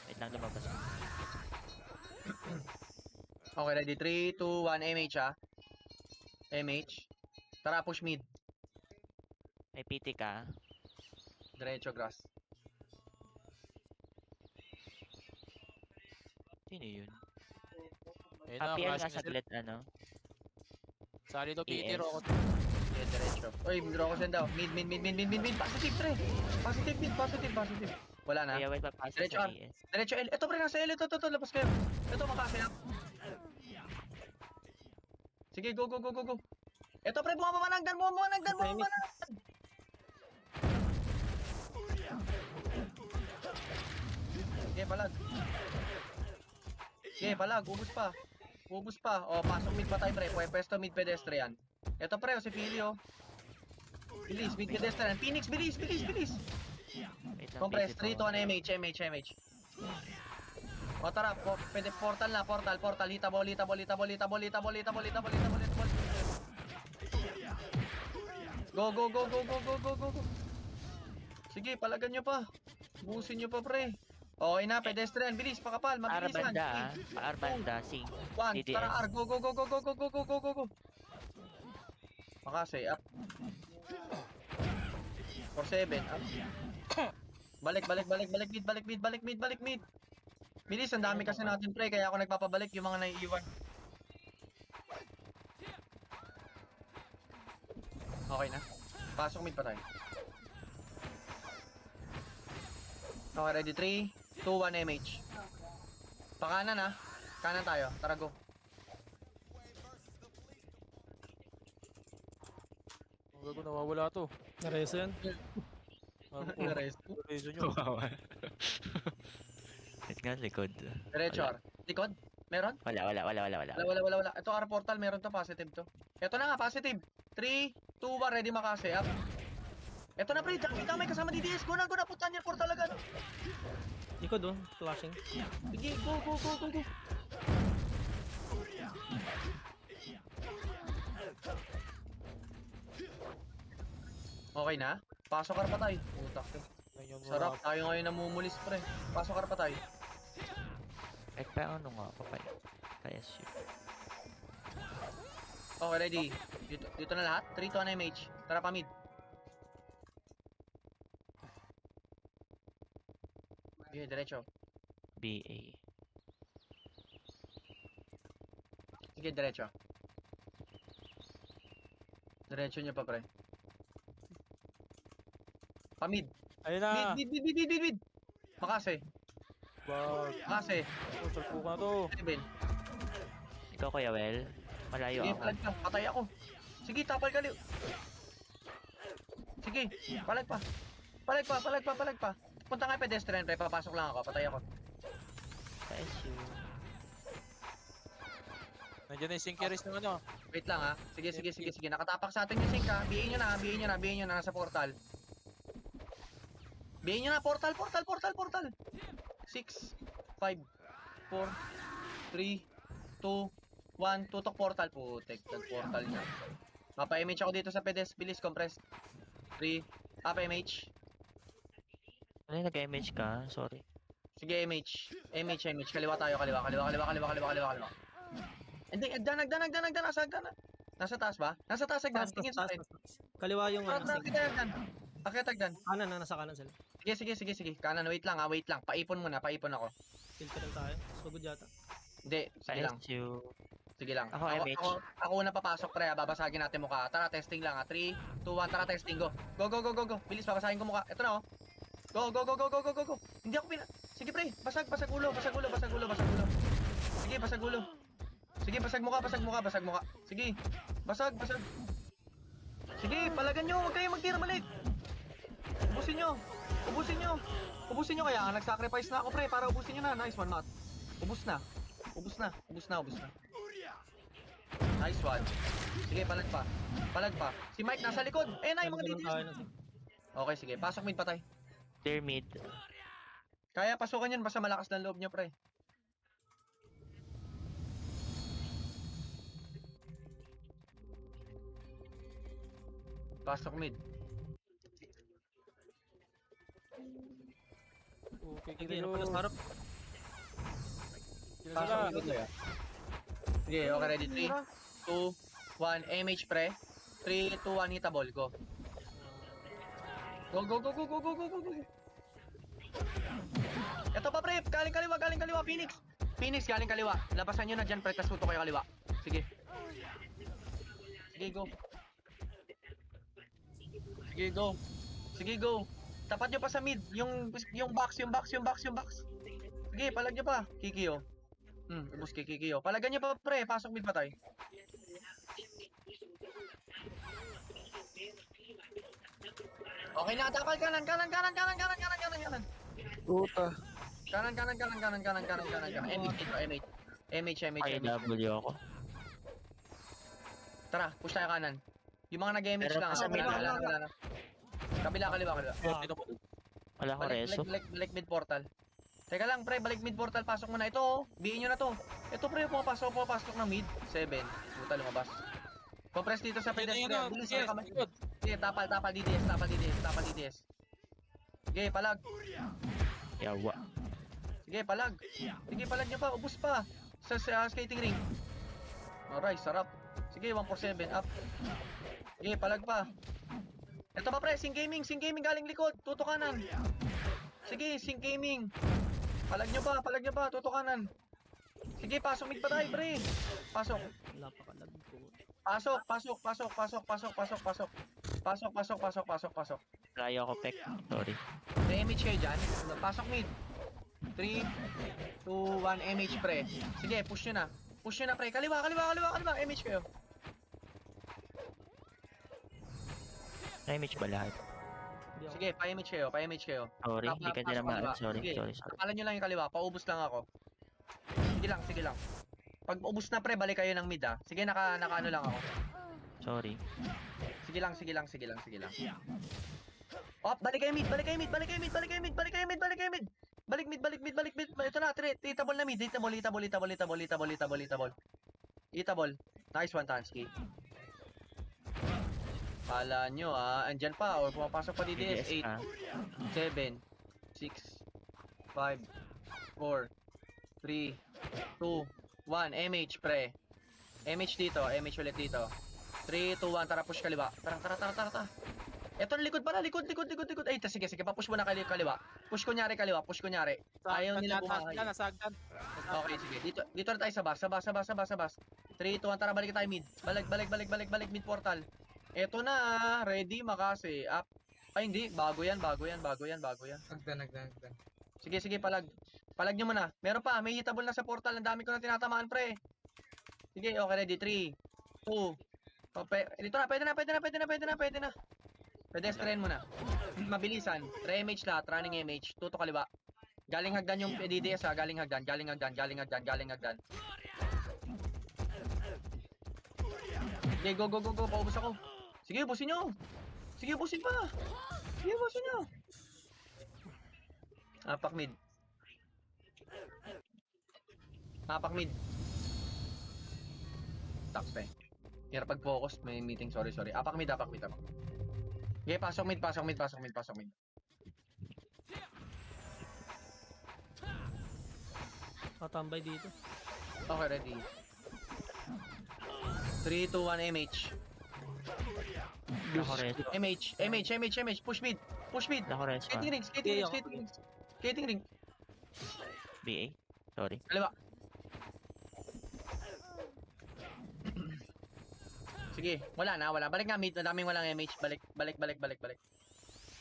Wait lang, lumabas ko. Okay, ready? 3, 2, 1, MH ha. MH. Tara, push mid. May PT ka. Diretso grass. Sino yun? Ayun na, PL nga flashing na sila. saglit, ano? Sali to PT, ES. Roko. Sige, diretso. Uy, draw ko send daw. Mid. Positive, pre. Positive. Wala na. Kaya wait, papasok Diretso sa R. ES. Diretso L. Ito pre, nasa L. Ito. Labas kayo. Ito, makasaya. Sige, go. Ito pre, bumaba managdan. Sige, palag. Ubus pa. O, pasok mid pa tayo pre. Pwesto mid pedestrian. Ito pre, si Filio. Bilis, mid pedestrian. Phoenix, bilis. Wait lang, Compress, busy 3 pa to 1 ako. MH. O tara, pwede portal na, portal. Hitabol. Go. Sige, palagan nyo pa. Busin nyo pa, pre. Okay na, pedestrian. Bilis, pakapal, Para mabilisan. banda, Para banda, sing. 1, DDS. tara, R. Go. Makasay, up. 4-7, up. Balik mid. Bilis, ang dami kasi natin, pre. Kaya ako nagpapabalik yung mga naiiwan. Okay na. Pasok mid pa tayo. Okay, ready? 3, 2, 1, MH. Pakanan ha. Kanan tayo. Tara, go. Gago, nawawala to. Nareso yan. Reso nyo. Wait nga, likod. Diretso R. Likod? Meron? Wala. Wala. Ito R portal, meron to, positive to. Ito na nga, positive. 3, 2, 1, ready makase. Up. Ito na pre, kita may kasama DDS. Go na, putan yan portal agad. Likod oh, flashing. Sige, go. Okay na? Pasok R pa tayo. Utak to. Sarap, tayo ngayon namumulis pre. Pasok R pa tayo. Eh, pa ano nga, papay. Kaya shoot. Okay, ready. Dito na lahat. 3 to 1 MH. Tara pa mid. Okay, diretso. BA. Sige, diretso. Diretso niya pa, pre. Pamid. Ayun na. Mid. Makase. Wag. Makase. Salpo ka na to. Seven. Ikaw, Kuya Well. Malayo Sige, ako. palag ka. Patay ako. Sige, tapal ka liw. Sige, palag pa. Punta nga pedestrian, pre. Papasok lang ako. Patay ako. Kaya shoot. Nandiyan na yung sinkeris ng ano. Wait lang ha. Sige. Nakatapak sa atin yung sink ha. BA nyo na. Nasa portal. BA nyo na. Portal. 6, 5, 4, 3, 2, 1. Tutok portal. Putek. Nag-portal na. Mapa-MH ako dito sa pedes. Bilis, compress. 3. MH. Ano yung nag-MH ka? Sorry. Sige, MH. Kaliwa tayo. Kaliwa. Hindi, agdan. Nasa agdan. Nasa taas ba? Nasa taas agdan. Tingin sa akin. Kaliwa yung ano. Akit agdan. Kanan na, nasa kanan sila. Sige. Kanan, wait lang. Paipon muna, paipon ako. Filter tayo. So good yata. Hindi, sige lang. Rescue. Sige lang. Ako, MH. Ako una papasok, pre. Babasagin natin mukha. Tara, testing lang. 3, 2, 1. Tara, testing. Go. Go. Bilis, babasagin ko mukha. Ito na, oh. Go. Hindi ako Sige, pre. Basag ulo. Sige, basag ulo. Sige, basag mukha. Sige. Basag. Sige, palagan nyo. Huwag kayong magtira balik. Ubusin nyo kaya. Nag-sacrifice na ako, pre. Para ubusin nyo na. Nice one, Matt. Ubus na. Nice one. Sige, palag pa. Si Mike nasa likod. Nay, mga Ganun tayo DDS. na. Okay, sige. Pasok mid patay. Clear mid. Kaya pasukan yun. Basta malakas ng loob nyo, pre. Pasok mid. Okay, Sige, kilo. ano pa nasa harap? Pasok mid kaya. Sige, okay, ready. 3, 2, 1. MH, pre. 3, 2, 1. Hitabol. Go. Go. Ito pa, pre. Galing kaliwa. Phoenix, galing kaliwa. Labasan nyo na dyan, pre. Tas tuto kayo kaliwa. Sige, go. Tapat nyo pa sa mid. Yung box. Sige, palag nyo pa. Kikio. Ubus kay Kikio. Palagan nyo pa, pre. Pasok mid patay. Okay na, tapal kanan. Puta. Kanan. MH. IW ako. Tara, push tayo kanan. Yung mga nag-MH Pero lang. sa mid Wala na. Kabila. Wala akong reso. Balik mid portal. Teka lang, pre, balik mid portal. Pasok mo na. Ito, oh. Biin nyo na to. Ito, pre, pumapasok ng mid. 7. Puta, lumabas. Compress dito sa pedestrian. Bilis na kamay. Sige, tapal DDS. Sige, palag. Yawa. Sige, palag nyo pa. Ubus pa. Sa skating ring. Alright, sarap. Sige, 147. Up. Sige, palag pa. Ito pa, pre. Sing gaming galing likod. Tuto kanan. Sige, Sing gaming. Palag nyo pa. Tuto kanan. Sige, pasok mid pa tayo, pre. Pasok. Wala pa kalag po. Pasok. Layo ako, Pek. Sorry. May MH kayo dyan. Pasok mid. 3, 2, 1, MH, pre. Sige, push nyo na, pre. Kaliwa. MH kayo. Na-image ba lahat? Hindi ako. Sige, pa-MH kayo. Sorry, hindi ka nila Pasok kaliwa. Sorry. Sige, Sorry. tapalan nyo lang yung kaliwa. Paubos lang ako. Sige lang. Pag ubos na, pre, balik kayo ng mid, ah. Sige, naka-ano lang ako. Sorry. Sige lang. Oh, balik kayo mid. Balik mid. Ito na, itabol na mid. Itabol. Nice one, Tansky. Pala nyo, andyan pa. O, pumapasok pa DDS. 8, 7, 6, 5, 4, 3, 2, 1. MH, pre. MH dito. MH ulit dito. 3, 2, 1. Tara, push kaliwa. Tara. Eto, likod pala. Likod. Ay, sige. Pa-push mo na kaliwa. Push kunyari. Ayaw nila bumahay. Nasagdan. Okay, sige. Dito na tayo sa bus. 3, 2, 1. Tara, balik tayo mid. Balik mid portal. Eto na, ready, makasi. Up. Ay, hindi. Bago yan. Nagdan. Sige, palag. Palag nyo muna. Meron pa. May hitable na sa portal. Ang dami ko na tinatamaan, pre. Sige, okay, ready. 3, 2. Dito na. Pwede na. Pedestrian muna. Mabilisan. Re-MH lahat. Running MH. Tuto kaliwa. Galing hagdan yung DDS, ha. Galing hagdan. Sige, go. Paubos ako. Sige, ubusin nyo. Ubusin pa. Apak mid. Tax, pe. Hirap pag-focus. May meeting. Sorry. Apak mid. Okay, pasok mid. Tatambay dito. Okay, ready. 3, 2, 1, MH. Ako reso. MH. Push mid. Push mid. Wala ko reso Skating ah. ring, skating ring, Hindi, skating ring. Skating ring. BA. Sorry. Kaliwa. Sige, wala na, wala. Balik nga mid, madaming walang MH. Balik.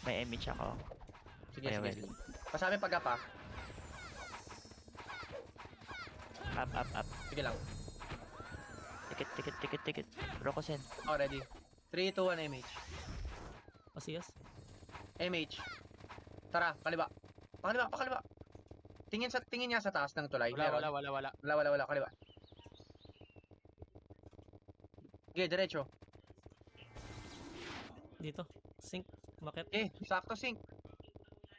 May image ako. Sige, Kaya sige, well. sige. Pasabi pag up ah. Up. Sige lang. Tikit. Rokosen. Oh, ready. 3, 2, 1, MH. Pasiyas. MH. Tara, kaliwa. Pakaliwa. Tingin niya sa taas ng tulay. Meron. Wala. Wala, kaliwa. Okay, diretso. Dito. Sink. Umakyat. Sakto sync.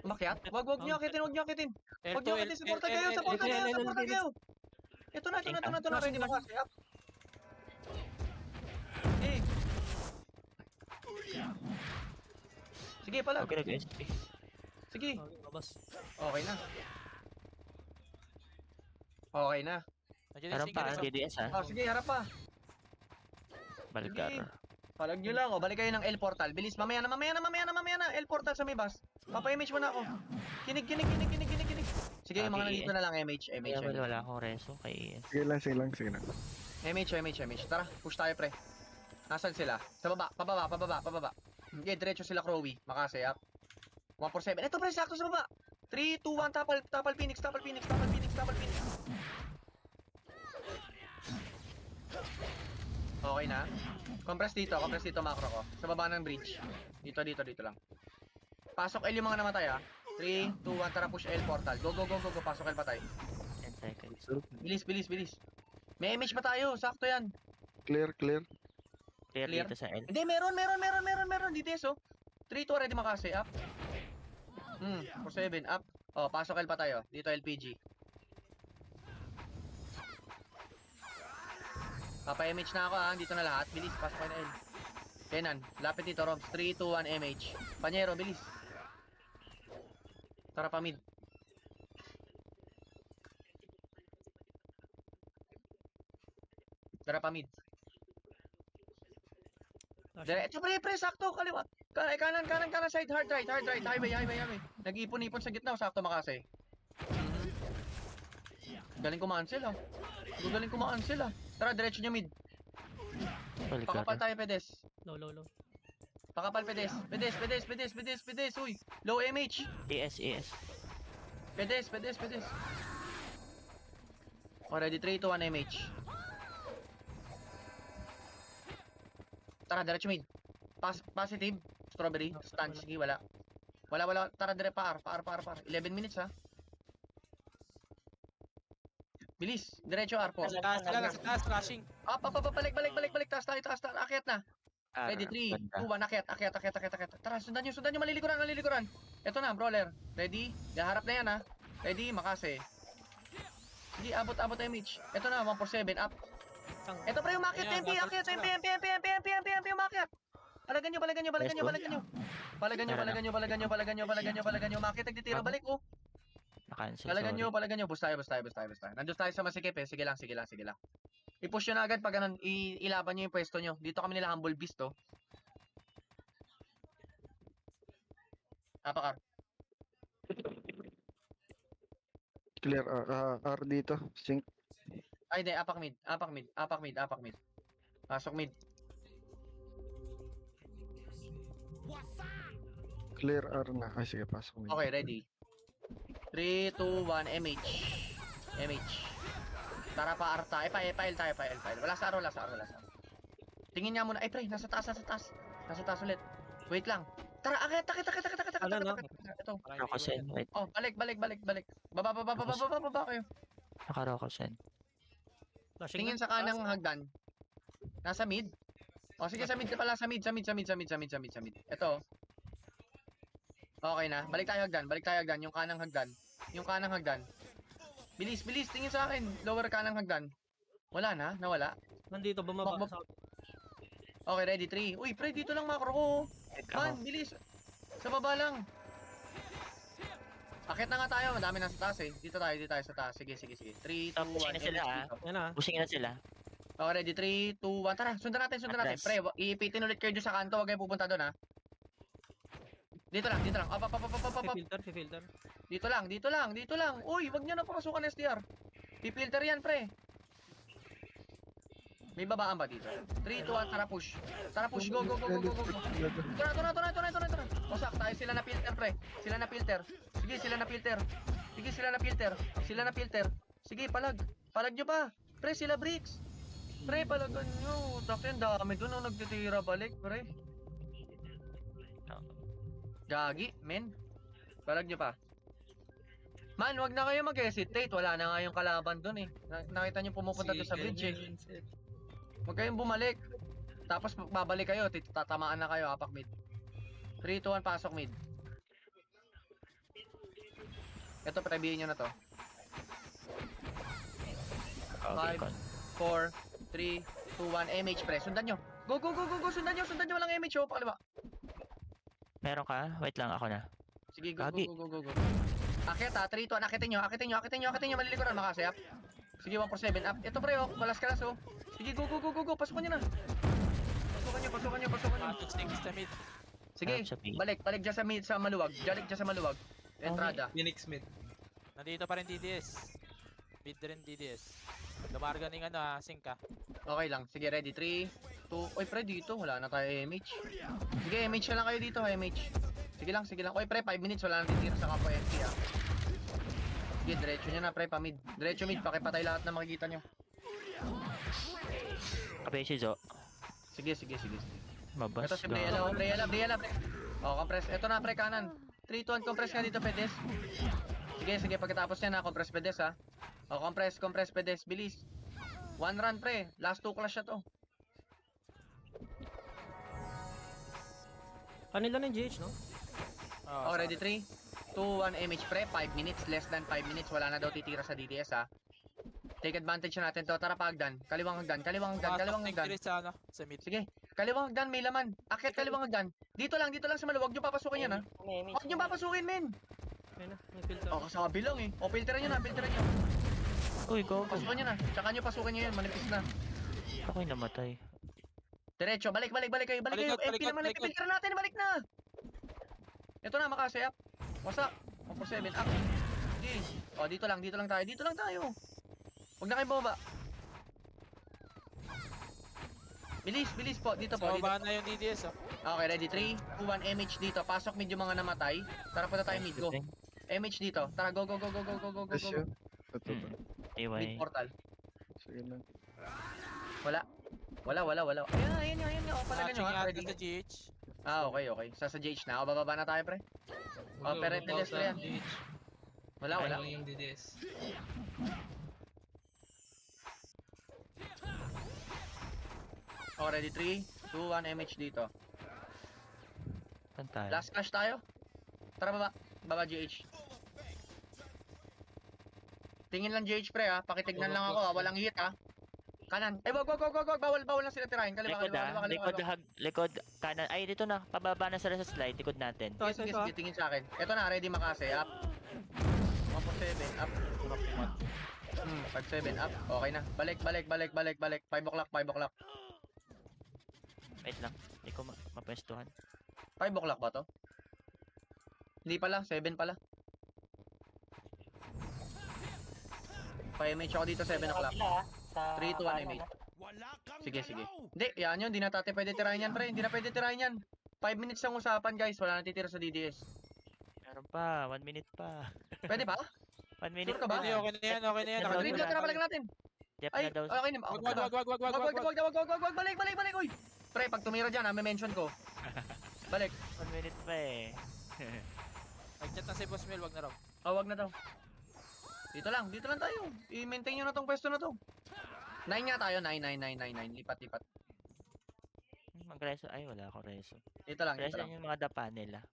Umakyat? Wag niyo akitin. Huwag niyo akitin. Supportan kayo. Ito na. Ready na kasi. Up. Sige, pala. Okay, nag-SP. Sige. Okay, babas. Okay na. Harap pa, DDS ah. Oh, sige, harap pa. Balgar. Palag nyo lang, balik kayo ng L portal. Bilis, mamaya na. L portal sa may bus. Papa-image mo na ako. Kinig. Sige, yung mga nandito na lang, MH. Kaya wala akong reso kay ES. Sige lang. MH. Tara, push tayo, pre. Nasaan sila? Sa baba, pababa. Okay, diretso sila, Crowy. Makase, up. 147. Ito, pre, sakto sa baba. 3, 2, 1, tapal Phoenix. Okay na. Compress dito, macro ko. Sa baba ng bridge. Dito lang. Pasok L yung mga namatay ah. 3, 2, 1, tara push L portal. Go. Pasok L patay. 10 seconds. Bilis. May image pa tayo, sakto yan. Clear. Clear Clear? dito sa L. Hindi, meron. Dito so. 3, 2, ready makase, up. 4-7, up. Oh, pasok L pa tayo. Dito LPG. Papa-image na ako ah, dito na lahat. Bilis, pasok kayo na L. Kenan, lapit dito, Robs. 3, 2, 1, MH. Panyero, bilis. Tara pa mid. Diretso, pre, sakto, kaliwa. Kanan, side, hard right, highway. Nag-ipon-ipon sa gitna, sakto makase. Galing kumaan sila. Tara, diretso nyo mid. Pakapal Balgar. tayo, pedes. Low. Pakapal, pedes. Pedes, uy. Low MH. ES. Pedes. Already, 3 to 1 MH. Tara, diretso mid. Positive. Strawberry. Stun. Sige, wala. Tara, dire pa. 11 minutes, ha. Bilis. Diretso, R4. Sa taas, flashing. Balik. Taas tayo. Akyat na. Ready, 3, 2, 1, akyat. Tara, sundan nyo. Malilikuran. Ito na, brawler. Ready? Harap na yan, ha. Ready? Makase. Sige, abot MH. Ito na, 147, up. Ito pa yung umakyat, Ayan, MP, akyat, MP, umakyat. Palagan nyo. Umakyat, nagtitira, balik, oh. Na-cancel, Palagan sorry. nyo. Bus tayo. Nandun tayo sa masikip, eh. Sige lang. I-push nyo na agad pag ganun, ilaban nyo yung pwesto nyo. Dito kami nila Humble Beast, oh. Apakar. Clear. R dito. Sync. Ay, hindi, apak mid. Pasok mid. Clear R na. Ay, sige, pasok mo. Okay, ready. 3, 2, 1, MH. Tara pa R tayo. L tayo. Wala sa R. Tingin niya muna. Ay, pre, nasa taas. Nasa taas ulit. Wait lang. Tara, akit. Ano na? Ito. Rokosen. Wait. Oh, balik. Baba kayo. Naka-Rokosen. Flashing Tingin na. sa kanang hagdan. Nasa mid. O, sige, sa mid pala. Sa mid. Ito. Okay na. Balik tayo hagdan. Yung kanang hagdan. Bilis. Tingin sa akin. Lower kanang hagdan. Wala na. Nawala. Nandito, bumaba. Bak- Okay, ready. 3. Uy, pre, dito lang macro ko. Man, bilis. Sa baba lang. Akit na nga tayo. Madami nasa taas eh. Dito tayo sa taas. Sige. 3, 2, 1. Pushing na sila, Yan na. Pushing na sila. Okay, ready. 3, 2, 1. Tara, sundan natin. Atras. Pre, iipitin ulit kayo doon sa kanto. Huwag kayong pupunta doon, ha. Dito lang, dito lang. Up, up, up, up, up, up, up. Filter, filter. Dito lang, dito lang, dito lang. Uy, wag niyo na papasukan SDR. Pipilter yan, pre. May babaan ba dito? 3, 2, 1, tara push. Tara push, go, go, go, go, go, go. Ito na. Osak, tayo sila na filter, pre. Sila na filter. Sige, sila na filter. Sige, sila na filter. Sila na filter. Sige, palag. Palag nyo pa. Pre, sila bricks. Pre, palagan nyo. Takin, dami dun ang nagtitira balik, pre. Gagi, men. Palag nyo pa. Man, wag na kayo mag-hesitate. Wala na nga yung kalaban dun eh. Nakita nyo pumupunta doon sa bridge eh. Huwag kayong bumalik. Tapos babalik kayo, tatamaan na kayo, apak mid. 3, 2, 1, pasok mid. Ito, prebihin nyo na to. Okay, 5, 4, 3, 2, 1, MH pre. Sundan nyo. Go, go, go, go, go. Sundan nyo walang MH oh. Pakaliwa. Meron ka? Wait lang, ako na. Sige, go, Gagi. go, go, go, go. Akit ha, 3, 2, 1. Akitin nyo. Malilikuran, makasayap. Sige, 1 for 7 up. Ito pre, oh. Balas ka oh. Sige, go, go, go, go, go. Pasukan nyo na. Pasukan nyo. Atos tingis sa mid. Sige, Harap sa B. balik dyan sa mid, sa maluwag. Balik dyan sa maluwag. Entrada. Phoenix mid. Nandito pa rin DDS. Mid rin DDS. Lumarga ng sync ka. Okay lang. Sige, ready. 3, 2. Oy, pre, dito. Wala na tayo MH. Sige, MH na lang kayo dito, MH. Sige lang. Oy, pre, 5 minutes. Wala na titira sa kapwa MP, ah. Sige, diretso nyo na, pre, pa mid. Diretso mid, pakipatay lahat na makikita nyo. Kapay si Zo. Sige. Mabas. Ito si Briella, pre. Oh, compress. Ito na, pre, kanan. 3, 2, 1, compress nga dito, pedes. Sige, pagkatapos yan, ha, compress pedes, ha. Oh, compress, pedes, bilis. 1 run, pre. Last 2 clash na to. Kanila na yung GH, no? Oh, ready, 3, 2, 1, MH, pre. 5 minutes, less than 5 minutes. Wala na daw titira sa DDS, ha. Take advantage na natin to. Tara, paagdan. Kaliwang hagdan. Sa mid. Sige, kaliwang hagdan, may laman. Akit kaliwang hagdan. Dito lang sa maluwag. Huwag nyo papasukin yan, ha. Huwag nyo papasukin, men. Ayun na, may filter. Oh, kasabi lang, eh. O, filteran nyo na. Uy, go. Pasukan nyo na. Tsaka nyo pasukin nyo yan. Manipis na. Ako'y namatay. Diretso, balik kayo. Balikot, MP naman, balikot. filter natin, balik na. Ito na, makasayap. Wasak. 1 for 7, up. Sige. O, dito lang tayo. Huwag na kayo bumaba. Bilis po. Dito po. So, Dito. baba na yung DDS, oh. Okay, ready? 3, 2, 1, MH dito. Pasok mid yung mga namatay. Tara, punta tayo mid. Go. MH dito. Tara, go. Bless you. Ito ba? Mid Anyway. portal. Sige lang. Wala. Ayan nga. O, palagan nyo, ha. Matching Ready? yata sa GH. Okay. Sa GH na. O, bababa na tayo, pre. O, pero pedestre yan. Wala. Ayaw yung DDS. O, ready? 3, 2, 1, MH dito. Saan tayo? Last cash tayo. Tara, baba. Baba GH. Tingin lang GH, pre, ha. Pakitignan lang ako, ha. Walang hit, ha. Kanan. Ay, wag. Bawal na sila tirahin. Likod likod kanan. Ay, dito na. Pababa na sila sa slide. Likod natin. Sige, tingin sa akin. Ito na, ready makase. Up. 1 for 7, up. 5-7, up. Okay na. Balik. 5 o'clock. Wait lang. Hindi ko mapwestuhan. 5 o'clock ba to? Hindi pala, 7 pala. 5 MH ako dito, 7 o'clock. 3 to 1 MH. Sige. Hindi, yan yun. Hindi na tayo pwede tirahin yan, pre. Hindi na pwede tirahin yan. 5 minutes ang usapan, guys. Wala na titira sa DDS. Meron pa. 1 minute pa. Pwede ba? 1 minute Sure ka ba? pa. Okay na yan. Wala. Green na, tara, balik natin. Dep Ay, na daw. okay na. Wag. Pre, pag tumira dyan, may mention ko. Balik. 1 minute pa eh. Nag-chat na si Boss Mel, wag na raw. Wag na daw. Dito lang tayo. I-maintain nyo na tong pwesto na to. 9 nga tayo, 9. Lipat. Mag-reso. Ay, wala ako reso. Dito lang. Reso yung mga dapa nila.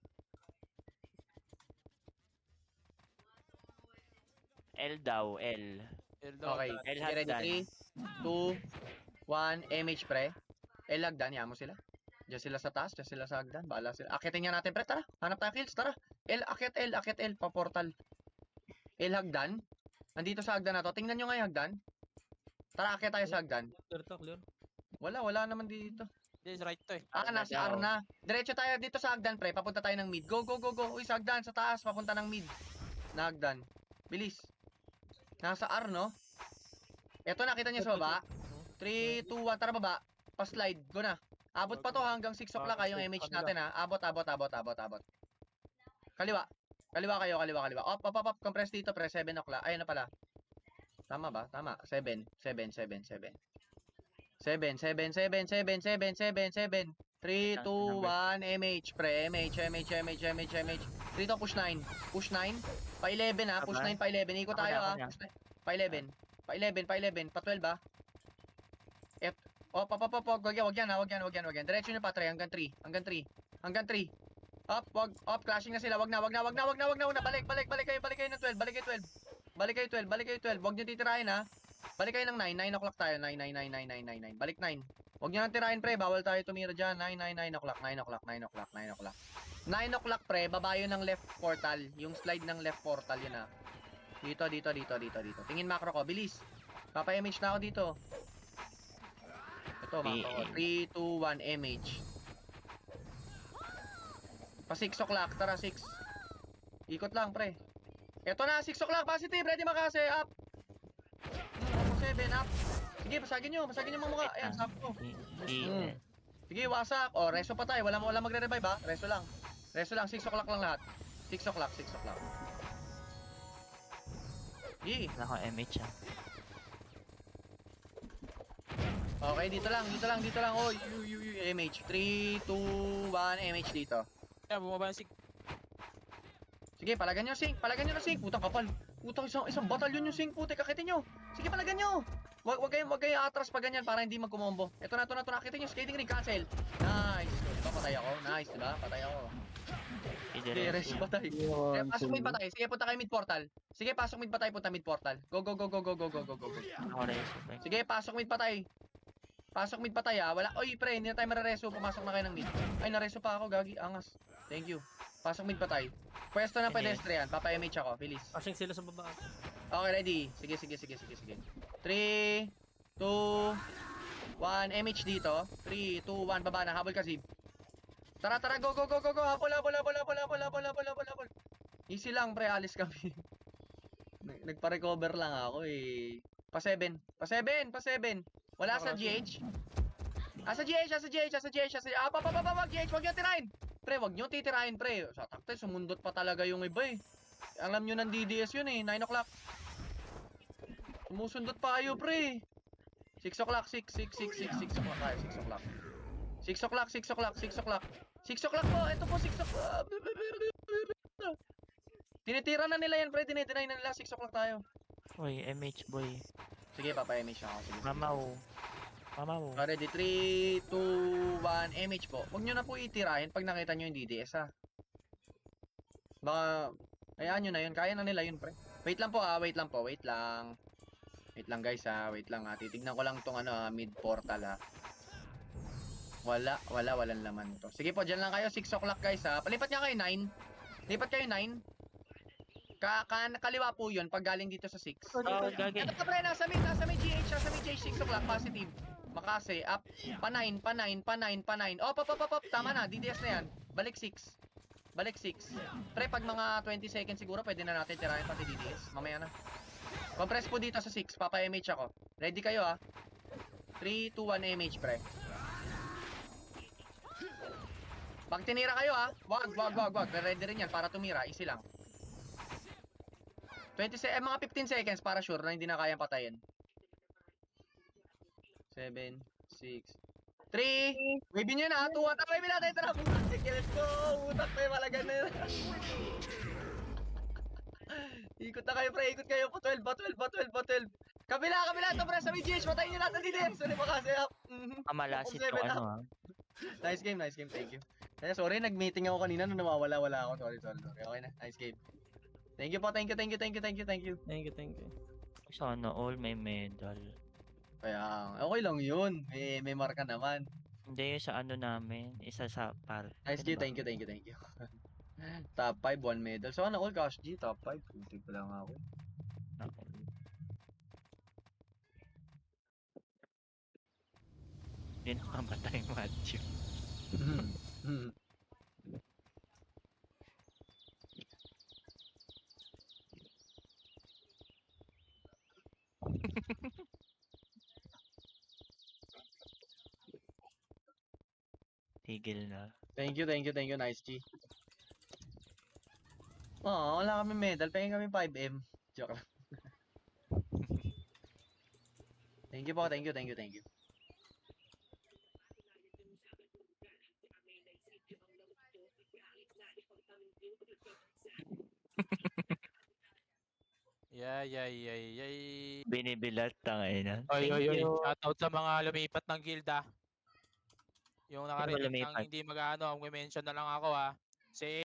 L daw, L. Okay. El Okay, ready? Hagdan. 3, 2, 1, MH pre. El Hagdan, yan mo sila. Diyan sila sa taas, diyan sila sa hagdan. Bahala sila. Akitin nga natin pre, tara. Hanap tayo kills, tara. Akit L, pa portal. El Hagdan. Nandito sa hagdan na to. Tingnan nyo nga yung hagdan. Tara, akit tayo sa hagdan. Clear to, clear. Wala naman dito. This right to eh. Nasa R na. Diretso tayo dito sa hagdan, pre. Papunta tayo ng mid. Go, go, go, go. Uy, sa hagdan, sa taas. Papunta ng mid. Na hagdan. Bilis. Nasa R, no? Eto, nakita niyo sa baba. 3, 2, 1. Tara, baba. Pa-slide. Go na. Abot pa to hanggang 6 o'clock yung MH natin, ha. Abot. Kaliwa. Kaliwa kayo. Up. Compress dito, pre. 7 o'clock. Ayun na pala. Tama ba? Tama. 7. 3, 2, 1, MH, pre. MH. 3 to, push 9. Push 9. Pa 11, ha. Push 9 pa 11. Ikot tayo, ha. Push 9. Pa 11. Pa 11. Pa 12, ha. Wag yan. Diretso nyo pa, 3. Hanggang 3. Up. Clashing na sila. Wag na. Balik kayo ng 12. Balik kayo 12. Wag nyo titirahin, ha. Balik kayo ng 9. 9 o'clock tayo. 9. Balik 9. Huwag nyo nang tirahin, pre. Bawal tayo tumira dyan. 9 o'clock. 9 o'clock, pre. Babayo ng left portal. Yung slide ng left portal, yun, ha. Dito. Tingin macro ko. Bilis. Papa-MH na ako dito. Ito, macro ko. 3, 2, 1, MH. Pa 6 o'clock. Tara, 6. Ikot lang, pre. Ito na, 6 o'clock. Positive. Ready makase. Up. 7 up. Sige, pasagin nyo mga mukha. Ayan, sakto. Sige, wasak. Reso pa tayo. Wala magre-revive, ha. Reso lang. 6 o'clock lang lahat. 6 o'clock. Sige. Wala akong MH ah. Okay, dito lang. Oh, MH. 3, 2, 1, MH dito. Kaya bumaba yung sig. Sige, palagan nyo ng sync. Putang kapal. Putang isang batalyon yung sync, puti. Kakitin nyo. Sige, palagan nyo. Wag kayo atras pa ganyan para hindi magkumombo. Ito na. Kakitin nyo. Skating ring, cancel. Nice. Diba, patay ako. Nice, diba? Patay ako. Sige, rest patay. Pasok mid patay. Sige, punta kayo mid portal. Sige, pasok mid patay. Punta mid portal. Go. Ako reso. Sige, pasok mid patay. Wala. Oy, pre, hindi na tayo marereso. Pumasok na kayo ng mid. Ay, nareso pa ako, gagi. Angas. Thank you. Pasok mid patay. Pwesto ng pedestrian. Papa-MH ako. Bilis. Passing sila sa baba. Okay, ready. Sige. 3, 2, 1. MH dito. 3, 2, 1. Baba na. Habol ka, Zib. Tara. Go. Habol. Easy lang, pre. Alis kami. Nagpa-recover lang ako, eh. Pa 7. Wala sa GH. Sa GH. GH. Wag nyo tirahin. Pre, wag nyo titirahin, pre. Sa takte, sumundot pa talaga yung iba, eh. Alam nyo ng DDS yun, eh. 9 o'clock. Sumusundot pa kayo, pre. 6 o'clock. 6 o'clock tayo. 6 o'clock. 6 o'clock po. Ito po, 6 o'clock. Tinitira na nila yan, pre. Tinitirahin na nila. 6 o'clock tayo. Uy, MH boy. Sige, papa-MH ako. Sige. Mamaw. Ready, 3, 2, 1, MH po. Huwag nyo na po itirahin pag nakita nyo yung DDS, ha. Baka, hayaan nyo na yun. Kaya na nila yun, pre. Wait lang po, ha. Wait lang, guys, ha. Titignan ko lang tong mid portal, ha. Walang laman to. Sige po, dyan lang kayo. 6 o'clock, guys, ha. Palipat nga kayo 9. Lipat kayo 9. Kaliwa po yun pag galing dito sa 6. Gagi. Ito ka, pre. Nasa mid GH. 6 o'clock. Positive. Makase, up. Pa 9. Op. Tama na. DDS na yan. Balik 6. Pre, pag mga 20 seconds siguro, pwede na natin tirahin pati DDS. Mamaya na. Compress po dito sa 6. Papa-MH ako. Ready kayo, ha. 3, 2, 1, MH, pre. Pag tinira kayo, ha. Wag. Ready rin yan para tumira. Easy lang. Mga 15 seconds para sure na hindi na kayang patayin. 7, 6, 3. Wavin nyo na. 2, 1. Tapos wavin natin. Tara, butak. Let's go. Butak, pre. Malagan na yun. Ikot na kayo, pre. Ikot kayo. Pa 12. Kabila. Ito, pre. Sa GH. Patayin nyo natin dito. Sorry, makasi up. Malasit to ah. Nice game. Thank you. Sorry, nag-meeting ako kanina nung nawawala ako. Sorry. Okay na. Nice game. Thank you po. Thank you. Thank you. Sana all may medal. Kaya, okay lang yun. May marka naman. Hindi yung sa ano namin. Isa sa par. Nice game. Thank you. Top 5, 1 medal. So, all Cash G, top 5. Puti pa lang ako. Hindi nakamatay Matthew. Tigil na. Thank you, thank you, thank you. Nice, G. Oo, wala kami medal. Pahingin kami 5M. Joke lang. Thank you po, thank you, thank you, thank you. Yay. Binibilat, tangina. Oy, Thank oy, oy. you. Shoutout sa mga lumipat ng guild ah. Yung Sino ba nakarinig ng lumipat? hindi mag-ano, ang mention na lang ako ah. Si